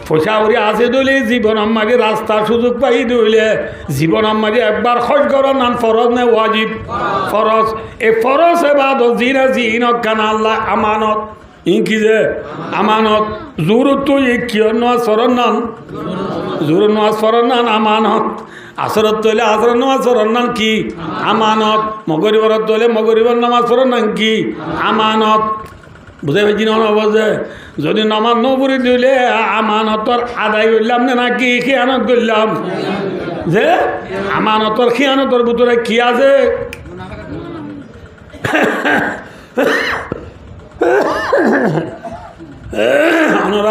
পয়সাউরি আছে দলে জীবন আমাকে রাস্তার সুযোগ পাই দলে জীবন আমাকে একবার খরচ করার নাম ফরজ নে ওয়াজিব ফরজ এ ফরজ এবাদত জিনা জিন কানা আল্লাহ আমানত ইনকি যে আমানত জোরত তো কিয় নওয়াজ ফরজ নাম জোর নওয়াজ ফরজ নাম আমানত আসরত তৈলে আসর নামাজ ফরজ নাম কি আমানত মগরিবরত তৈলে মগরিবর নামাজ ফরজ নাম কি আমানত বুঝে পেয়েছি না অবশ্যই যদি নামাজ নপুরি দিলে আমানতর আদায় করলাম না কি খেয়ানত করলাম যে আমানতর খেয়ানতর ভিতরে কি আছে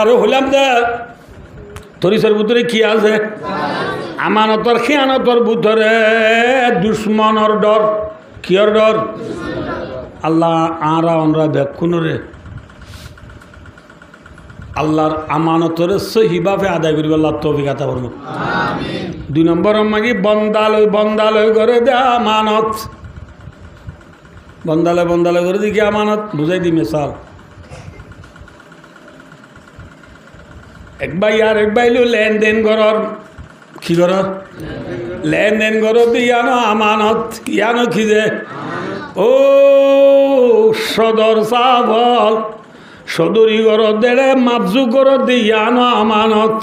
আরো হইলাম যে তরিসের ভিতরে কি আছে আমানতর খেয়ানতর ভিতরে দুশ্মনের ডর কিয়র ডর আল্লাহ আরা অনরা ব্যাকুণরে আল্লাহর আমানতরে সহিভাবে আদায় করিব আল্লাহ তৌফিক আতা ফরমাক 2 নম্বর মাগি বন্দালয় করে দে আমানত বন্দালয় করে দি কি আমানত বুঝাই দি মিসাল এক বাইলো লেনদেন করর কি করর লেনদেন করর ইয়ানো আমানত ইয়ানো কি যে ও সদর সাবল সদরি করর দেড়ে মাপজু করর দি ইয়ানো আমানত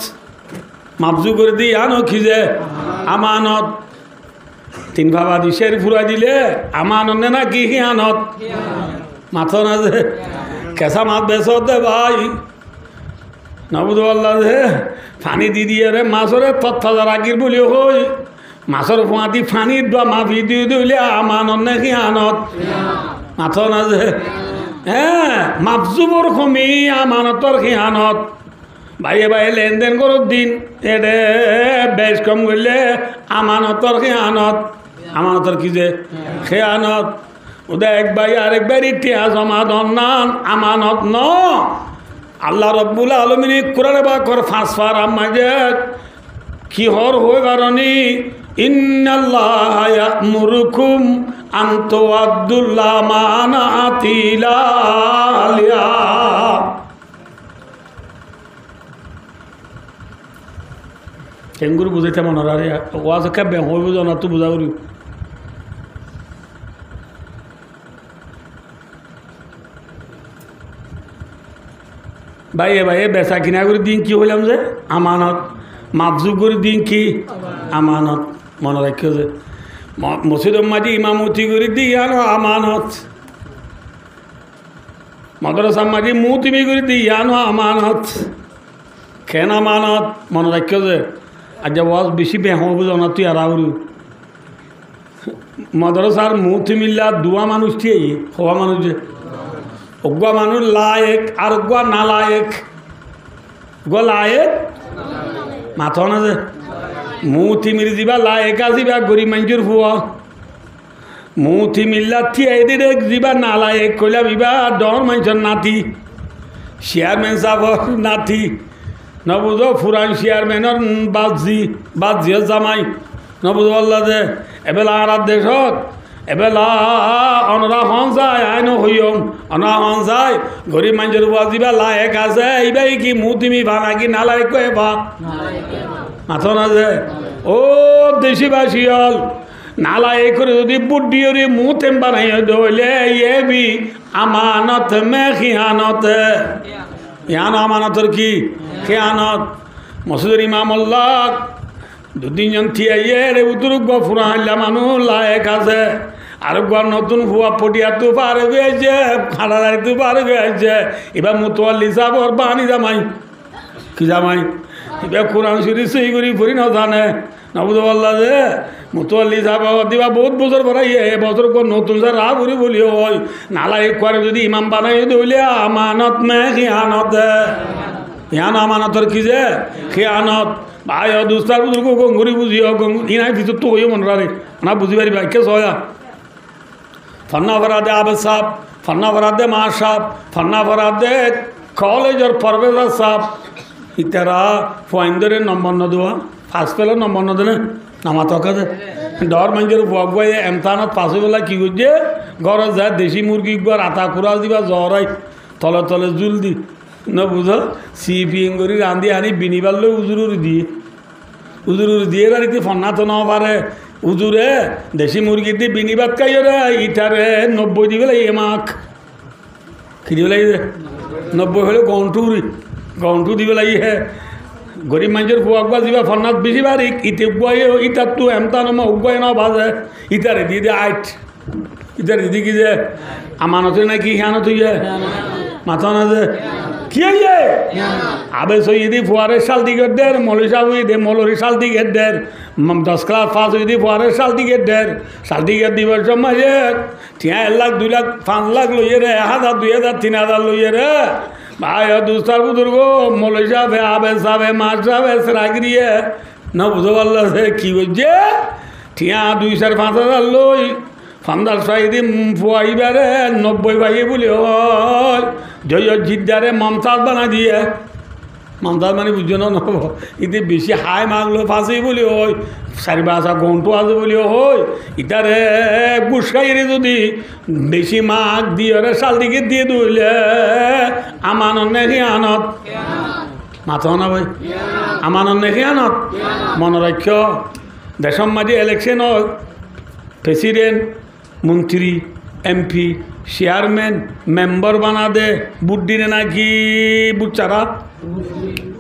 মাপজু করে দি ইয়ানো কি যে আমানত 3 ভাবা দিশের ফুরা দিলে আমানত না কি হিয়ানত মাথো না যে কেসা মাছ বেসর দে ভাই নবুদু আল্লাহ যে ফানি দি দিয়ে রে মাছরে তৎফাজার আগির বলি হই মাছর ফুঁয়াতি ফানির দোয়া মাফি দিয়ে দিলে আমানত নে হিয়ানত মাথো না যে হ্যাঁ মাপজুবর কমি আমানতর হিয়ানত ভাইয়ে লেনদেন করো দিন এডে বেশ কম করলে আমানতর খেয়ানত আমানতর কি যে খেয়ানত ওদের এক ভাই আরেক ভাই ইতিহাস জমাদন নান আমানত ন আল্লাহ রব্বুল আলমিনী কোরআনে বা কর ফাঁসফার আমাজে কি হর হয়ে বারণী ইন্নাল্লাহ ইয়ামুরুকুম আন তুআদ্দুল আমানাতি ইলা আহলিহা কেঙ্গুর বুঝাইতে মনে রে ওয়াজ কেবে হইব না তো বুঝা করি ভাইয়ে বেচা কিনা করে দিন কি হইলাম যে আমানত মাপজু করে দিন কি আমানত মনে রাখিও যে মসজিদ মাঝি ইমামতি করে দি আনো আমানত মাদ্রাসা মাঝি মুতিমি করে দি আনো আমানত কেন আমানত মনে রাখিও যে আজ ওয়াজ বেশি বেহব জানা তুই আর মাদ্রাসার মুতি মিল্লা দুয়া মানুষ ঠিক হওয়া মানুষ যে অজ্ঞা মানুষ লায়েক আর অজ্ঞা না লায়েক গো লায়েক মাথা না যে মুথি মিরি দিবা লায়েক আসিবা গরিব মানুষের ফুয়া মুথি মিল্লা থিয়াই দিলে দিবা না লায়েক কইলা বিবা ডর মানুষের নাতি চেয়ারম্যান সাহর নাতি নবুজ ফুরান চেয়ারম্যানের বাজিও জামাই নবুজ আল্লাহ যে এবেলা আর দেশত এবেলা অনরা হন যায় আইন হইম অনরা হন যায় গরিব মানুষের বাজিবা লায়েক আছে এইবাই কি মুতিমি ভাঙা কি না লায়েক কয়ে বা মাথা না যে ও দেশিবাসী হল নালা এ করে যদি বুদ্ধি ওরে মুতেম বানাই দইলে এ বি আমানত মে খিয়ানত ইয়ান আমানতর কি খিয়ানত মসজিদের ইমাম আল্লাহ দুদিনজন থিয়াইয়ে রে উতুরুক ফুরা হাল্লা মানুষ লায়েক আছে আর গর নতুন ফুয়া পটিয়া তো পার গেছে খাড়াদারি তো পার গেছে এবার মুতোয়াল্লি সাহেব ওর বাহানি জামাই কি জামাই এবার কোরআন শরীফ সেই করি ফুরি না জানে নবুদ আল্লাহ যে মুতোয়াল্লি সাহেব দিবা বহুত বছর পড়াইয়ে বছর পর নতুন স্যার রা ঘুরি বলি ওই নালাই করে যদি ইমাম বানাই দইলে আমানত মে খিয়ানত ইয়ান আমানতর কি যে খিয়ানত ভাই দুস্তার বুজুর্গ গঙ্গুরি বুঝিও ইনাই ভিতর তো হইও মনে রাখে না বুঝি পারি ভাই কে সয়া ফন্না ফরাদে আবেদ সাহ ফন্না ফরাদে মা সাহ ফন্না ফরাদে কলেজের প্রফেসর সাহ ইতারা ফয়েন্দরে নম্বর ন দেওয়া ফার্স্ট পেলে নম্বর ন দেনে নামা তকাতে ডর মানুষের বুয়া বুয়াই এমতানত পাশে বেলা কী করছে ঘরে যায় দেশি মুরগি একবার আটা কুড়াল দিবা জ্বরাই তলে তলে জুল দি ন বুঝ সিপিং করে রান্ধি আনি বিনিবার লই উজুরুর দিয়ে বাড়িতে ফন্না তো ন পারে উজুরে দেশি মুরগি দিয়ে বিনিবাদ খাইও রে ইটারে 90 দিবে লাই এমাক কি দিবে লাই 90 হলে গন্টু দিবে লাই হে গরিব মানুষের ফুয়াগুয়া দিবা ফন্নাত বেশি বাড়ি ইতে গুয়াই ইটার তো এমতা নমা উগুয়াই ন বাজে ইটারে দিয়ে দিয়ে আইট ইটার দিদি কি যে আমানত নাকি হিয়ানত হইয়ে মাথা না যে কি হইয়ে আবে সইদি ফুয়ারের সাল দিকে দের মৌলী সাহ দে মৌলরি সাল দিকে দের 10 ক্লাস পাস হইদি ফুয়ারের সাল দিকে দের সাল দিকে দিবার সময় ঠিয়া 1 লাখ 2 লাখ 5 লাখ লইয়ে রে 1000 2000 3000 লইয়ে রে ভাই দুস্তার বুজুর্গ মৌলী সাহেব আবে সাহেব মাস সাহেব সেরাগিরিয়ে না বুঝতে পারল সে কী করছে ঠিয়া 2,500 লই ফান্দার সাইদি ফুয়াইবারে 90 ভাই বলি হয় জয় জিদ্দারে মমতাজ বানা দিয়ে মমতাজ মানে বুঝছো না নব ইতে বেশি হাই মাগলো ফাঁসি বলি ওই 4-5 ঘন্টা আছে বলি হয় ইটারে গুসাইরে যদি বেশি মাগ দিয়ে সাল দিকে দিয়ে দিলে আমানত নাকি আনত মাথা না ভাই আমানত নাকি আনত মনে রাখ দেশের মাঝে ইলেকশন হয় প্রেসিডেন্ট মন্ত্রী এমপি চেয়ারম্যান মেম্বার বানা দে বুট দিনে নাকি বুট চারা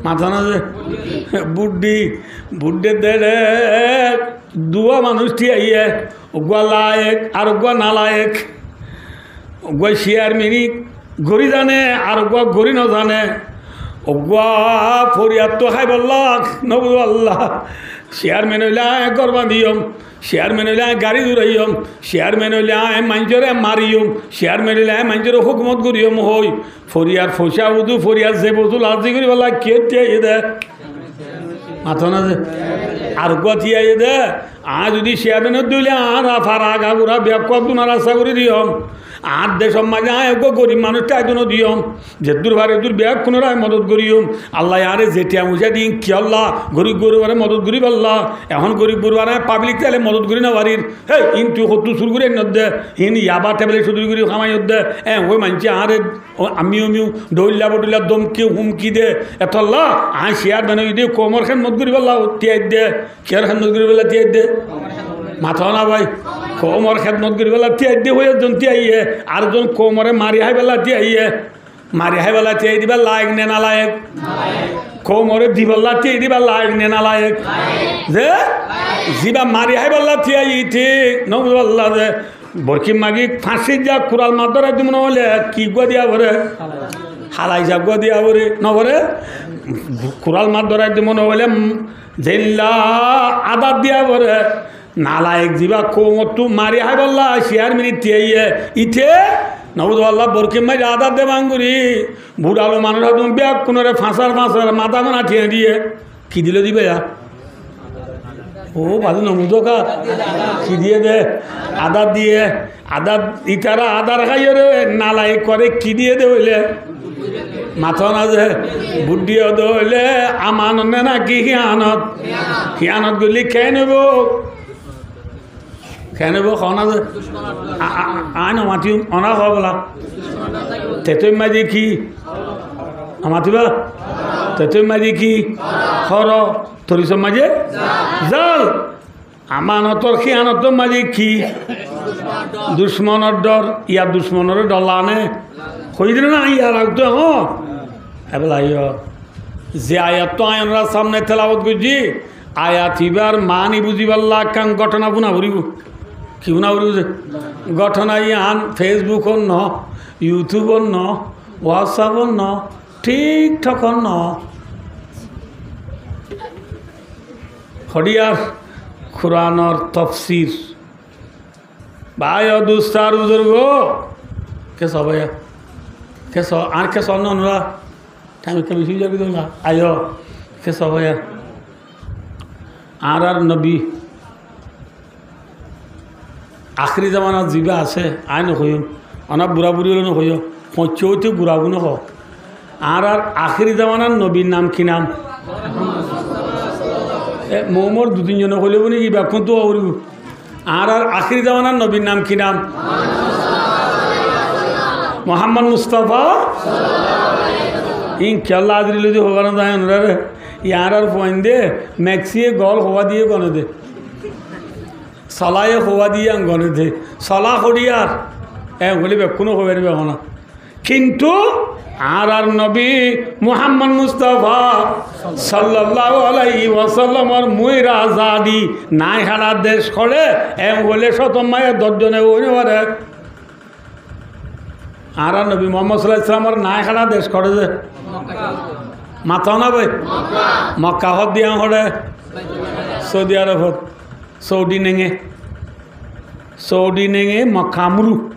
মাথা না যে বুট দে দুয়া মানুষ ঠিয়াইয়ে ওগুয়া লায়েক আর ওগুয়া না লায়েক ওগুয়া চেয়ারম্যানই গড়ি জানে আর ওগুয়া গড়ি ন জানে ওগুয়া ফরিয়াদ তো খাই বললাম নবু আল্লাহ চেয়ারম্যান হইলে করবা দিয়ম চেয়ারম্যান হইলে গাড়ি দৌড়াইম চেয়ারম্যান হইলে মানুষরে মারিম চেয়ারম্যান হইলে মানুষের হুকুমত করিম হই ফরিয়ার ফসা উদু ফরিয়ার যে বস্তু লাজি করি বলা কে দে মাথা না যে আর গিয়ে দে যদি চেয়ারম্যানের দিলে আর ফারা গাগুড়া ব্যাগ তোমার আশা করে দিয়ম আর দেশের মাঝে গরিব মানুষটা একজনও দিয়ম যে দূর ভারে দূর ব্যাগ কোনোরাই মদত করিম আল্লাহ আরে যেটিয়া মুছা দিন কি আল্লাহ গরিব গরিবারে মদত করি আল্লাহ এখন গরিব গরিবারে পাবলিক তাহলে মদত করি না বাড়ির হে ইন তুই সত্তু শুরু করে নদে হিন ইয়াবা টেবলে শুধু করি খামাই দে ওই মানছি আরে আমিও দৌড়লা বটুলা দমকে হুমকি দে এতল্লা শেয়ার মানে দে কোমর খান মত করি আল্লাহ তিয়াই দে কেয়ার খান মত করি বললা তিয়াই দে মাথা না ভাই কোমর খেদমত করি বেলা তিয়াই দিয়ে হয়ে জন তিয়াইয়ে আর জন কোমরে মারি হাই বেলা তিয়াইয়ে মারি হাই বেলা তিয়াই দিবা লায়ক নে না লায়ক কোমরে দিবল্লা তিয়াই দিবা লায়ক নে না লায়ক যে জিবা মারি হাই বেলা তিয়াই ঠিক নবুল্লাহ যে বরকি মাগি ফাঁসি যা কুড়াল মাদরা দিব নহলে কি গো দিয়া ভরে হালাই যা গো দিয়া ভরে নভরে কুড়াল মাদরা দিব নহলে জেল্লা আদাত দিয়া ভরে নালায়ক জিবা কোমরটু মারি হাই বললা শেয়ার মিনিট তিয়াইয়ে ইঠে নবুদ আল্লাহ বরকিম ভাই আদার দেবাঙ্গুরি বুড়ালো মানুষ তুমি ব্যাগ কোনরে ফাঁসার মাথা গোনা ঠিয়ে দিয়ে কি দিল দিবে ও ভালো নবুদ কা কি দিয়ে দে আদার দিয়ে আদার ইটারা আদার খাইয়ে রে নালাই করে কি দিয়ে দে হইলে মাথা না যে বুদ্ধি হইলে আমানত নে না কি হিয়ানত গুলি খেয়ে নেব খাওয়া যে আইন মাতি অনা খাওয়া বলা তেতই মাঝি কি মাতিবা তেতই মাঝি কি খর তরিসব মাঝে জাল আমানতর খিয়ানতর মাঝে কি দুশ্মনের ডর ইয়ার দুশ্মনের ডলা আনে কই দিল না ইয়ার আগতো এবার যে আয়াত তো আয়নরা সামনে তেলাওয়াত করছি আয়াত ইবার মানি বুঝিবাল্লা কাং ঘটনা বুনা ভরিব কি বুনা ভরিব ঘটনা ইয়ান ফেসবুকর ন ইউটিউবর ন হোয়াটসঅ্যাপর ন টিকটকর ন হরিয়ার কোরআনর তফসির ভাই দুস্তার বুজুর্গ কে সবাই কে আর কে সব নরা টাইম কে বেশি যাবি তোমরা আয় কে সবাই আর নবী আখরি জামানাত জিবা আছে আয় নকইম অনেক বুড়া বুড়ি হলে নকইও পঁচতে বুড়া গুণ হোক আর আখরি জামানার নবীর নাম কি নাম মোমর দু তিনজনে হইলেব নাকি ব্যাপন তো আর আখরি জামানার নবীর নাম কি নাম মোহাম্মদ মুস্তাফা ইনশাল্লাহ আদরিল যদি হবার না যায় ইয়ার আর পয়েন্ট দে ম্যাক্সিয়ে গল হওয়া দিয়ে গনে দে সলায়ে হওয়া দিয়ে গনে দে সলা হরিয়ার হলে কোনো হবার না কিন্তু আর নবী মুহাম্মদ মুস্তাফা সাল্লাল্লাহু আলাইহি ওয়াসাল্লামর মুইরা জাদি নাই হারা দেশ করে হলে শতমায়ে 10 জনে ওই পারে আর নবী মোহাম্মদ সাল্লাল্লাহু আলাইহি ওয়াসাল্লামর নাই হারা দেশ করে যে মাথা না ভাই মক্কা হদ দিয়া হরে সৌদি আরব সৌদি নেঙে মক্কা আমরু